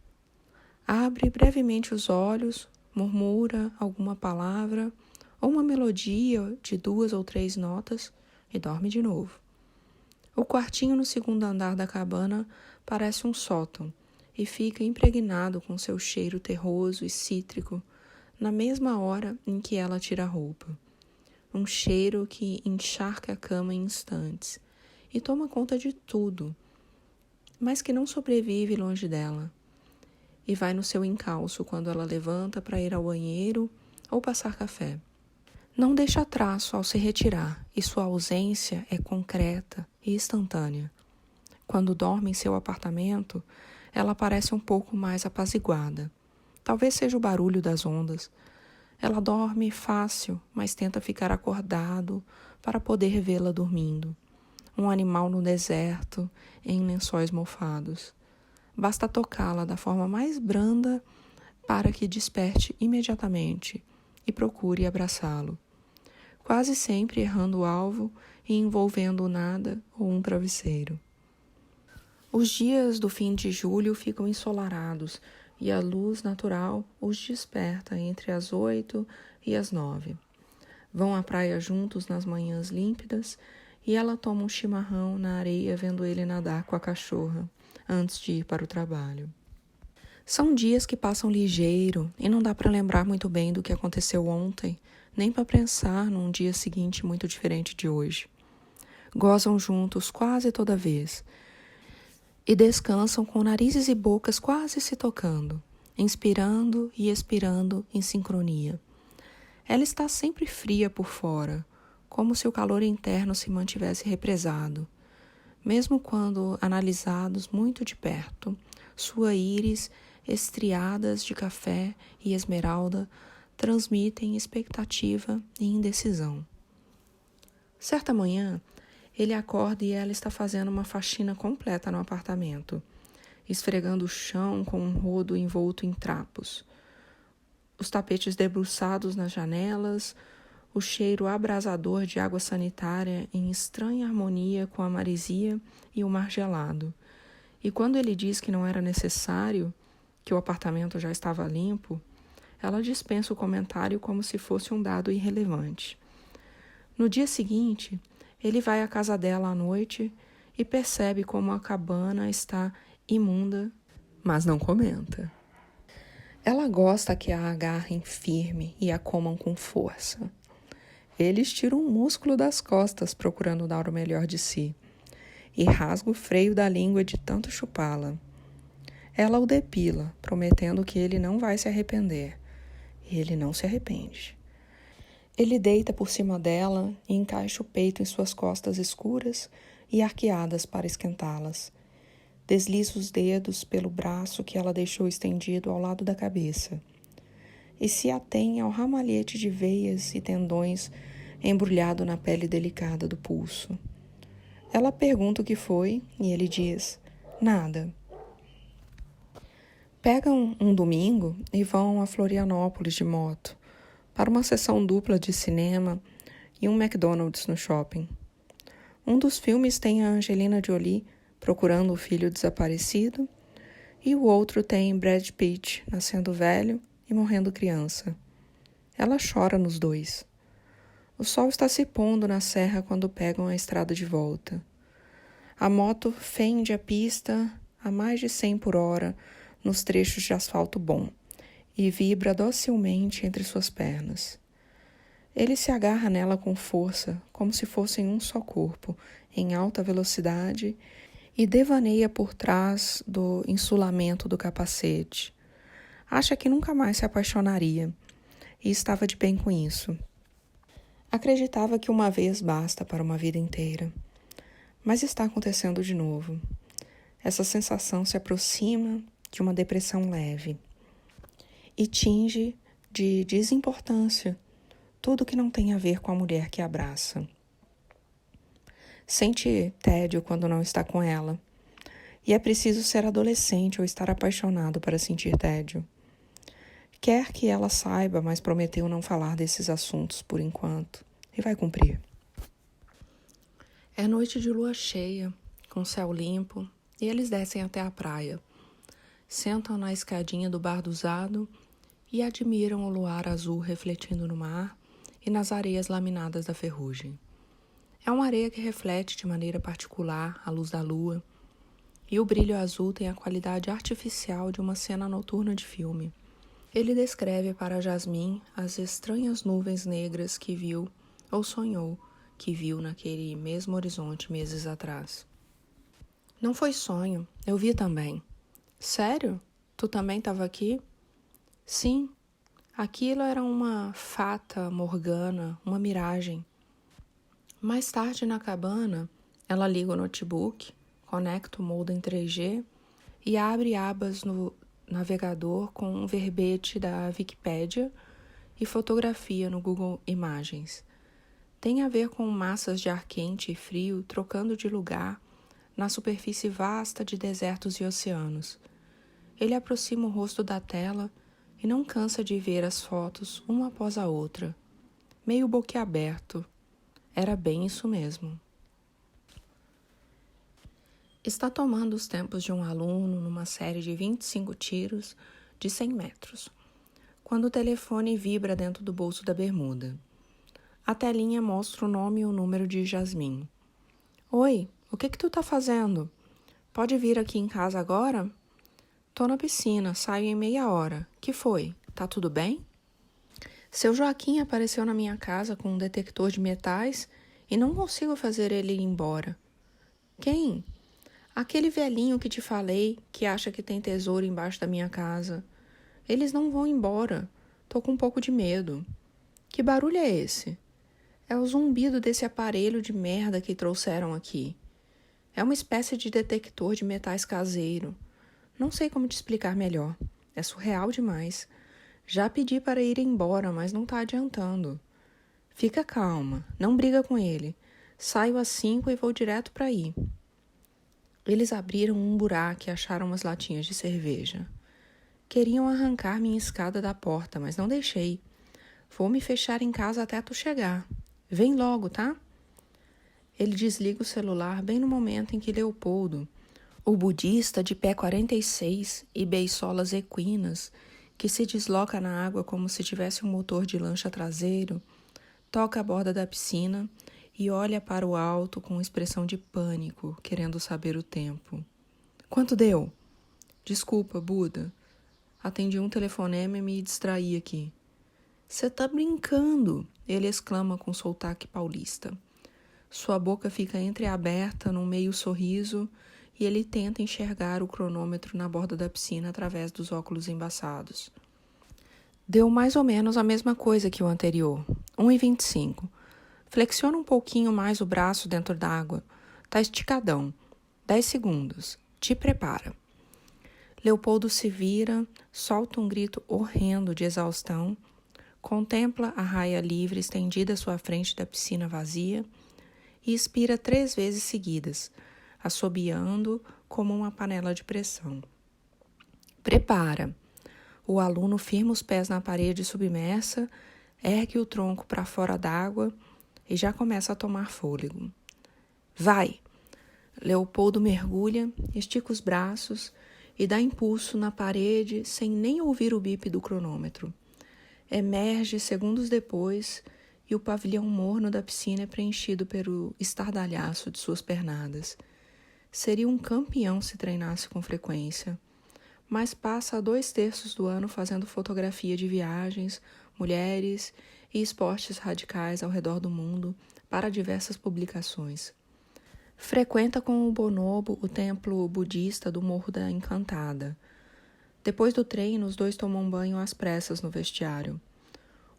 Abre brevemente os olhos, murmura alguma palavra ou uma melodia de 2 ou 3 notas e dorme de novo. O quartinho no segundo andar da cabana parece um sótão e fica impregnado com seu cheiro terroso e cítrico na mesma hora em que ela tira a roupa. Um cheiro que encharca a cama em instantes e toma conta de tudo, mas que não sobrevive longe dela, e vai no seu encalço quando ela levanta para ir ao banheiro ou passar café. Não deixa traço ao se retirar, e sua ausência é concreta e instantânea. Quando dorme em seu apartamento, ela parece um pouco mais apaziguada. Talvez seja o barulho das ondas. Ela dorme fácil, mas tenta ficar acordado para poder vê-la dormindo. Um animal no deserto, em lençóis mofados. Basta tocá-la da forma mais branda para que desperte imediatamente e procure abraçá-lo. Quase sempre errando o alvo e envolvendo o nada ou um travesseiro. Os dias do fim de julho ficam ensolarados e a luz natural os desperta entre as 8 e as 9. Vão à praia juntos nas manhãs límpidas e ela toma um chimarrão na areia vendo ele nadar com a cachorra antes de ir para o trabalho. São dias que passam ligeiro e não dá para lembrar muito bem do que aconteceu ontem, nem para pensar num dia seguinte muito diferente de hoje. Gozam juntos quase toda vez e descansam com narizes e bocas quase se tocando, inspirando e expirando em sincronia. Ela está sempre fria por fora, como se o calor interno se mantivesse represado. Mesmo quando analisados muito de perto, sua íris, estriadas de café e esmeralda, transmitem expectativa e indecisão. Certa manhã, ele acorda e ela está fazendo uma faxina completa no apartamento, esfregando o chão com um rodo envolto em trapos. Os tapetes debruçados nas janelas, o cheiro abrasador de água sanitária em estranha harmonia com a marisia e o mar gelado. E quando ele diz que não era necessário, que o apartamento já estava limpo, ela dispensa o comentário como se fosse um dado irrelevante. No dia seguinte, ele vai à casa dela à noite e percebe como a cabana está imunda, mas não comenta. Ela gosta que a agarrem firme e a comam com força. Eles tiram um músculo das costas procurando dar o melhor de si e rasga o freio da língua de tanto chupá-la. Ela o depila, prometendo que ele não vai se arrepender. E ele não se arrepende. Ele deita por cima dela e encaixa o peito em suas costas escuras e arqueadas para esquentá-las. Desliza os dedos pelo braço que ela deixou estendido ao lado da cabeça e se atém ao ramalhete de veias e tendões embrulhado na pele delicada do pulso. Ela pergunta o que foi e ele diz: nada. Pegam um domingo e vão a Florianópolis de moto, para uma sessão dupla de cinema e um McDonald's no shopping. Um dos filmes tem a Angelina Jolie procurando o filho desaparecido e o outro tem Brad Pitt nascendo velho e morrendo criança. Ela chora nos dois. O sol está se pondo na serra quando pegam a estrada de volta. A moto fende a pista a mais de 100 por hora nos trechos de asfalto bom e vibra docilmente entre suas pernas. Ele se agarra nela com força, como se fossem um só corpo, em alta velocidade, e devaneia por trás do insulamento do capacete. Acha que nunca mais se apaixonaria, e estava de bem com isso. Acreditava que uma vez basta para uma vida inteira. Mas está acontecendo de novo. Essa sensação se aproxima de uma depressão leve e tinge de desimportância tudo que não tem a ver com a mulher que abraça. Sente tédio quando não está com ela, e é preciso ser adolescente ou estar apaixonado para sentir tédio. Quer que ela saiba, mas prometeu não falar desses assuntos por enquanto, e vai cumprir. É noite de lua cheia, com céu limpo, e eles descem até a praia. Sentam na escadinha do bar do Zado e admiram o luar azul refletindo no mar e nas areias laminadas da ferrugem. É uma areia que reflete de maneira particular a luz da lua, e o brilho azul tem a qualidade artificial de uma cena noturna de filme. Ele descreve para Jasmine as estranhas nuvens negras que viu ou sonhou que viu naquele mesmo horizonte meses atrás. Não foi sonho, eu vi também. Sério? Tu também estava aqui? Sim, aquilo era uma fata morgana, uma miragem. Mais tarde na cabana, ela liga o notebook, conecta o modem 3G e abre abas no navegador com um verbete da Wikipédia e fotografia no Google Imagens. Tem a ver com massas de ar quente e frio trocando de lugar na superfície vasta de desertos e oceanos. Ele aproxima o rosto da tela e não cansa de ver as fotos uma após a outra, meio boquiaberto. Era bem isso mesmo. Está tomando os tempos de um aluno numa série de 25 tiros de 100 metros, quando o telefone vibra dentro do bolso da bermuda. A telinha mostra o nome e o número de Jasmine. Oi, o que tu tá fazendo? Pode vir aqui em casa agora? Tô na piscina, saio em meia hora. Que foi? Tá tudo bem? Seu Joaquim apareceu na minha casa com um detector de metais e não consigo fazer ele ir embora. Quem? Aquele velhinho que te falei, que acha que tem tesouro embaixo da minha casa. Eles não vão embora. Tô com um pouco de medo. Que barulho é esse? É o zumbido desse aparelho de merda que trouxeram aqui. É uma espécie de detector de metais caseiro. Não sei como te explicar melhor. É surreal demais. Já pedi para ir embora, mas não tá adiantando. Fica calma, não briga com ele. Saio às 5 e vou direto para aí. Eles abriram um buraco e acharam umas latinhas de cerveja. Queriam arrancar minha escada da porta, mas não deixei. Vou me fechar em casa até tu chegar. Vem logo, tá? Ele desliga o celular bem no momento em que Leopoldo, o budista de pé 46 e beisolas equinas, que se desloca na água como se tivesse um motor de lancha traseiro, toca a borda da piscina e olha para o alto com expressão de pânico, querendo saber o tempo. Quanto deu? Desculpa, Buda. Atendi um telefonema e me distraí aqui. Você tá brincando, ele exclama com sotaque paulista. Sua boca fica entreaberta num meio sorriso e ele tenta enxergar o cronômetro na borda da piscina através dos óculos embaçados. Deu mais ou menos a mesma coisa que o anterior, 1,25. Flexiona um pouquinho mais o braço dentro d'água. Tá esticadão. 10 segundos. Te prepara. Leopoldo se vira, solta um grito horrendo de exaustão, contempla a raia livre estendida à sua frente da piscina vazia e expira 3 vezes seguidas, assobiando como uma panela de pressão. Prepara. O aluno firma os pés na parede submersa, ergue o tronco para fora d'água e já começa a tomar fôlego. Vai! Leopoldo mergulha, estica os braços e dá impulso na parede sem nem ouvir o bip do cronômetro. Emerge segundos depois e o pavilhão morno da piscina é preenchido pelo estardalhaço de suas pernadas. Seria um campeão se treinasse com frequência, mas passa 2/3 do ano fazendo fotografia de viagens, mulheres e esportes radicais ao redor do mundo para diversas publicações. Frequenta com o Bonobo o templo budista do Morro da Encantada. Depois do treino, os dois tomam banho às pressas no vestiário.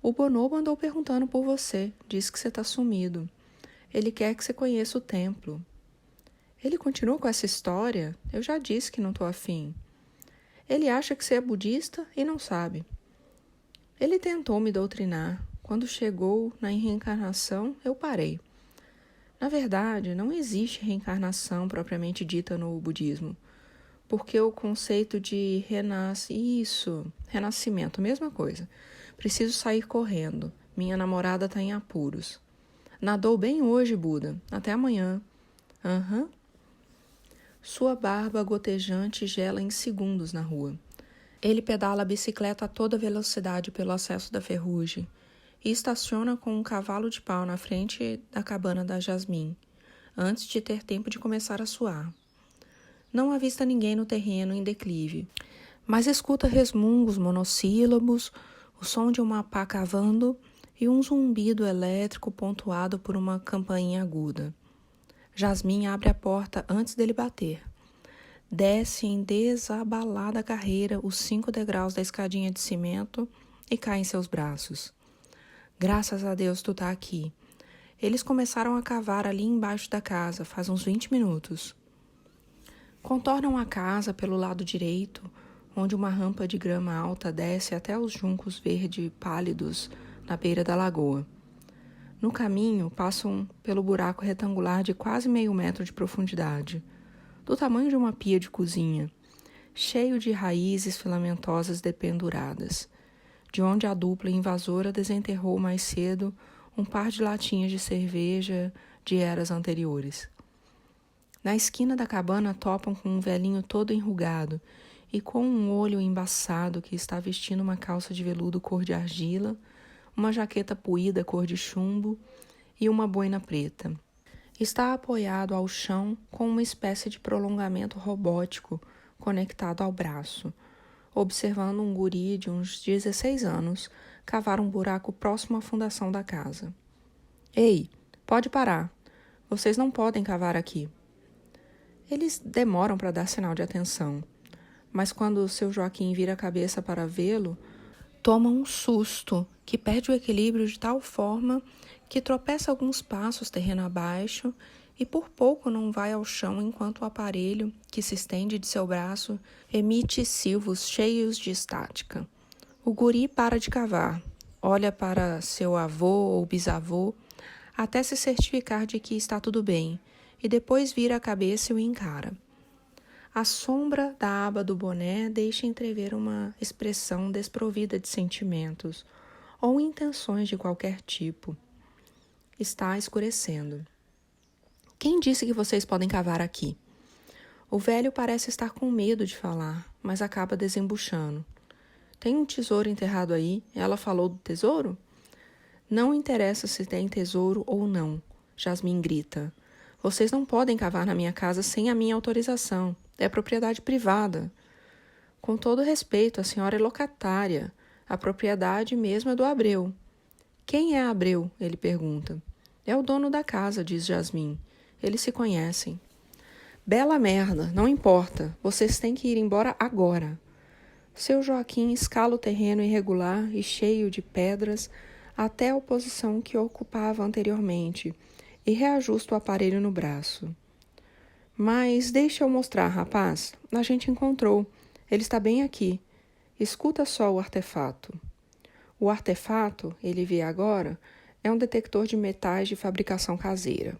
O Bonobo andou perguntando por você, disse que você está sumido. Ele quer que você conheça o templo. Ele continua com essa história? Eu já disse que não estou afim. Ele acha que você é budista e não sabe. Ele tentou me doutrinar. Quando chegou na reencarnação, eu parei. Na verdade, não existe reencarnação propriamente dita no budismo, porque o conceito de renascimento, mesma coisa. Preciso sair correndo. Minha namorada está em apuros. Nadou bem hoje, Buda. Até amanhã. Aham. Sua barba gotejante gela em segundos na rua. Ele pedala a bicicleta a toda velocidade pelo acesso da ferrugem e estaciona com um cavalo de pau na frente da cabana da Jasmine, antes de ter tempo de começar a suar. Não avista ninguém no terreno em declive, mas escuta resmungos monossílabos, o som de uma pá cavando e um zumbido elétrico pontuado por uma campainha aguda. Jasmin abre a porta antes dele bater. Desce em desabalada carreira os 5 degraus da escadinha de cimento e cai em seus braços. Graças a Deus tu tá aqui. Eles começaram a cavar ali embaixo da casa, faz uns 20 minutos. Contornam a casa pelo lado direito, onde uma rampa de grama alta desce até os juncos verde pálidos na beira da lagoa. No caminho, passam pelo buraco retangular de quase meio metro de profundidade, do tamanho de uma pia de cozinha, cheio de raízes filamentosas dependuradas, de onde a dupla invasora desenterrou mais cedo um par de latinhas de cerveja de eras anteriores. Na esquina da cabana topam com um velhinho todo enrugado e com um olho embaçado que está vestindo uma calça de veludo cor de argila, uma jaqueta puída cor de chumbo e uma boina preta. Está apoiado ao chão com uma espécie de prolongamento robótico conectado ao braço, observando um guri de uns 16 anos cavar um buraco próximo à fundação da casa. Ei, pode parar. Vocês não podem cavar aqui. Eles demoram para dar sinal de atenção, mas quando o seu Joaquim vira a cabeça para vê-lo, toma um susto que perde o equilíbrio de tal forma que tropeça alguns passos terreno abaixo e por pouco não vai ao chão enquanto o aparelho, que se estende de seu braço, emite silvos cheios de estática. O guri para de cavar, olha para seu avô ou bisavô, até se certificar de que está tudo bem, e depois vira a cabeça e o encara. A sombra da aba do boné deixa entrever uma expressão desprovida de sentimentos ou intenções de qualquer tipo. Está escurecendo. Quem disse que vocês podem cavar aqui? O velho parece estar com medo de falar, mas acaba desembuchando. Tem um tesouro enterrado aí? Ela falou do tesouro? Não interessa se tem tesouro ou não, Jasmin grita. Vocês não podem cavar na minha casa sem a minha autorização. É propriedade privada. Com todo respeito, a senhora é locatária. A propriedade mesmo é do Abreu. Quem é Abreu? Ele pergunta. É o dono da casa, diz Jasmin. Eles se conhecem. Bela merda, não importa. Vocês têm que ir embora agora. Seu Joaquim escala o terreno irregular e cheio de pedras até a posição que ocupava anteriormente e reajusta o aparelho no braço. Mas deixa eu mostrar, rapaz. A gente encontrou. Ele está bem aqui. Escuta só o artefato. O artefato, ele vê agora, é um detector de metais de fabricação caseira.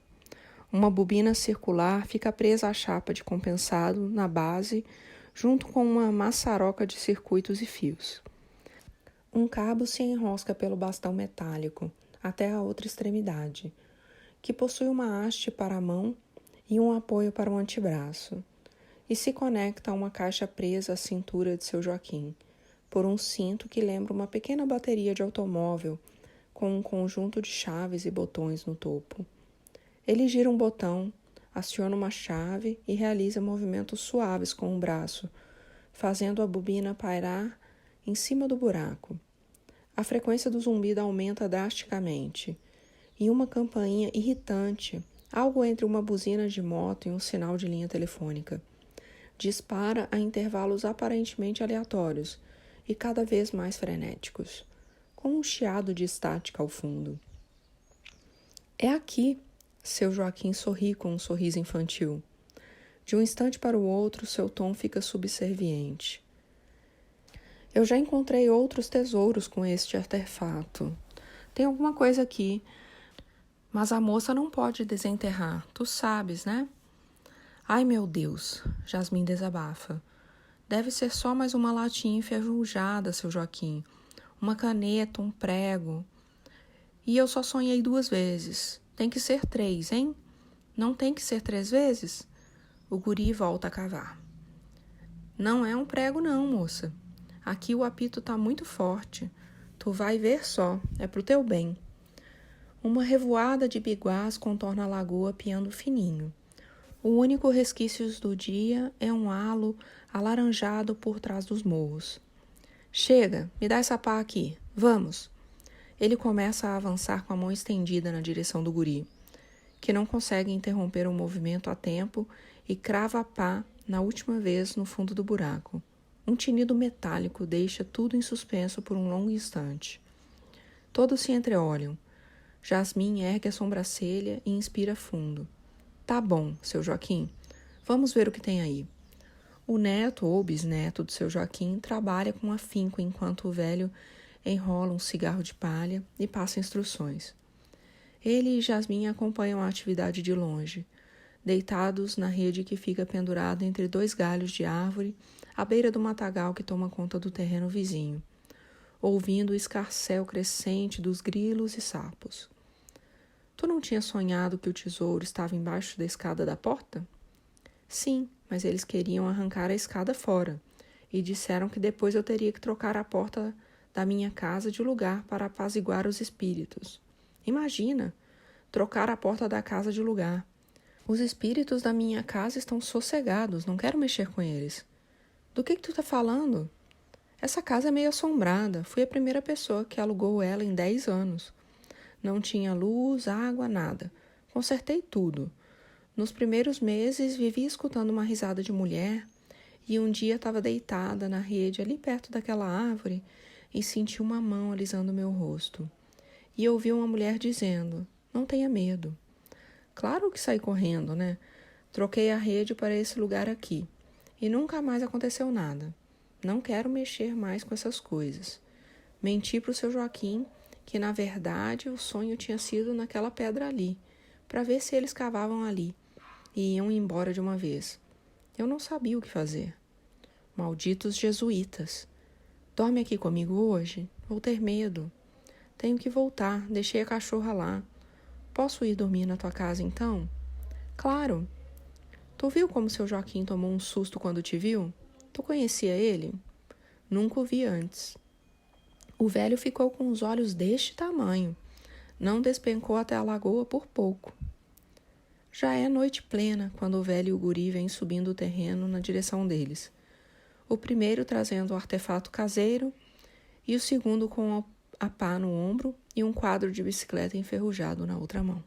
Uma bobina circular fica presa à chapa de compensado na base, junto com uma maçaroca de circuitos e fios. Um cabo se enrosca pelo bastão metálico até a outra extremidade, que possui uma haste para a mão e um apoio para o antebraço, e se conecta a uma caixa presa à cintura de seu Joaquim, por um cinto que lembra uma pequena bateria de automóvel com um conjunto de chaves e botões no topo. Ele gira um botão, aciona uma chave e realiza movimentos suaves com o braço, fazendo a bobina pairar em cima do buraco. A frequência do zumbido aumenta drasticamente, e uma campainha irritante, algo entre uma buzina de moto e um sinal de linha telefônica, dispara a intervalos aparentemente aleatórios e cada vez mais frenéticos, com um chiado de estática ao fundo. É aqui, seu Joaquim sorri com um sorriso infantil. De um instante para o outro, seu tom fica subserviente. Eu já encontrei outros tesouros com este artefato. Tem alguma coisa aqui, mas a moça não pode desenterrar, tu sabes, né? Ai, meu Deus, Jasmin desabafa. Deve ser só mais uma latinha enferrujada, seu Joaquim. Uma caneta, um prego. E eu só sonhei 2 vezes. Tem que ser 3, hein? Não tem que ser 3 vezes? O guri volta a cavar. Não é um prego não, moça. Aqui o apito tá muito forte. Tu vai ver só, é pro teu bem. Uma revoada de biguás contorna a lagoa piando fininho. O único resquício do dia é um halo alaranjado por trás dos morros. Chega, me dá essa pá aqui, vamos. Ele começa a avançar com a mão estendida na direção do guri, que não consegue interromper o movimento a tempo e crava a pá na última vez no fundo do buraco. Um tinido metálico deixa tudo em suspenso por um longo instante. Todos se entreolham. Jasmin ergue a sobrancelha e inspira fundo. Tá bom, seu Joaquim. Vamos ver o que tem aí. O neto ou bisneto do seu Joaquim trabalha com afinco enquanto o velho enrola um cigarro de palha e passa instruções. Ele e Jasmin acompanham a atividade de longe, deitados na rede que fica pendurada entre dois galhos de árvore à beira do matagal que toma conta do terreno vizinho, ouvindo o escarcéu crescente dos grilos e sapos. Tu não tinha sonhado que o tesouro estava embaixo da escada da porta? Sim, mas eles queriam arrancar a escada fora e disseram que depois eu teria que trocar a porta da minha casa de lugar para apaziguar os espíritos. Imagina, trocar a porta da casa de lugar. Os espíritos da minha casa estão sossegados, não quero mexer com eles. Do que tu tá falando? Essa casa é meio assombrada, fui a primeira pessoa que alugou ela em 10 anos. Não tinha luz, água, nada. Consertei tudo. Nos primeiros meses vivi escutando uma risada de mulher e um dia estava deitada na rede ali perto daquela árvore e senti uma mão alisando meu rosto. E ouvi uma mulher dizendo, não tenha medo. Claro que saí correndo, né? Troquei a rede para esse lugar aqui e nunca mais aconteceu nada. Não quero mexer mais com essas coisas. Menti para o seu Joaquim que, na verdade, o sonho tinha sido naquela pedra ali, para ver se eles cavavam ali e iam embora de uma vez. Eu não sabia o que fazer. Malditos jesuítas. Dorme aqui comigo hoje? Vou ter medo. Tenho que voltar, deixei a cachorra lá. Posso ir dormir na tua casa, então? Claro. Tu viu como seu Joaquim tomou um susto quando te viu? Tu conhecia ele? Nunca o vi antes. O velho ficou com os olhos deste tamanho. Não despencou até a lagoa por pouco. Já é noite plena quando o velho e o guri vêm subindo o terreno na direção deles. O primeiro trazendo o artefato caseiro e o segundo com a pá no ombro e um quadro de bicicleta enferrujado na outra mão.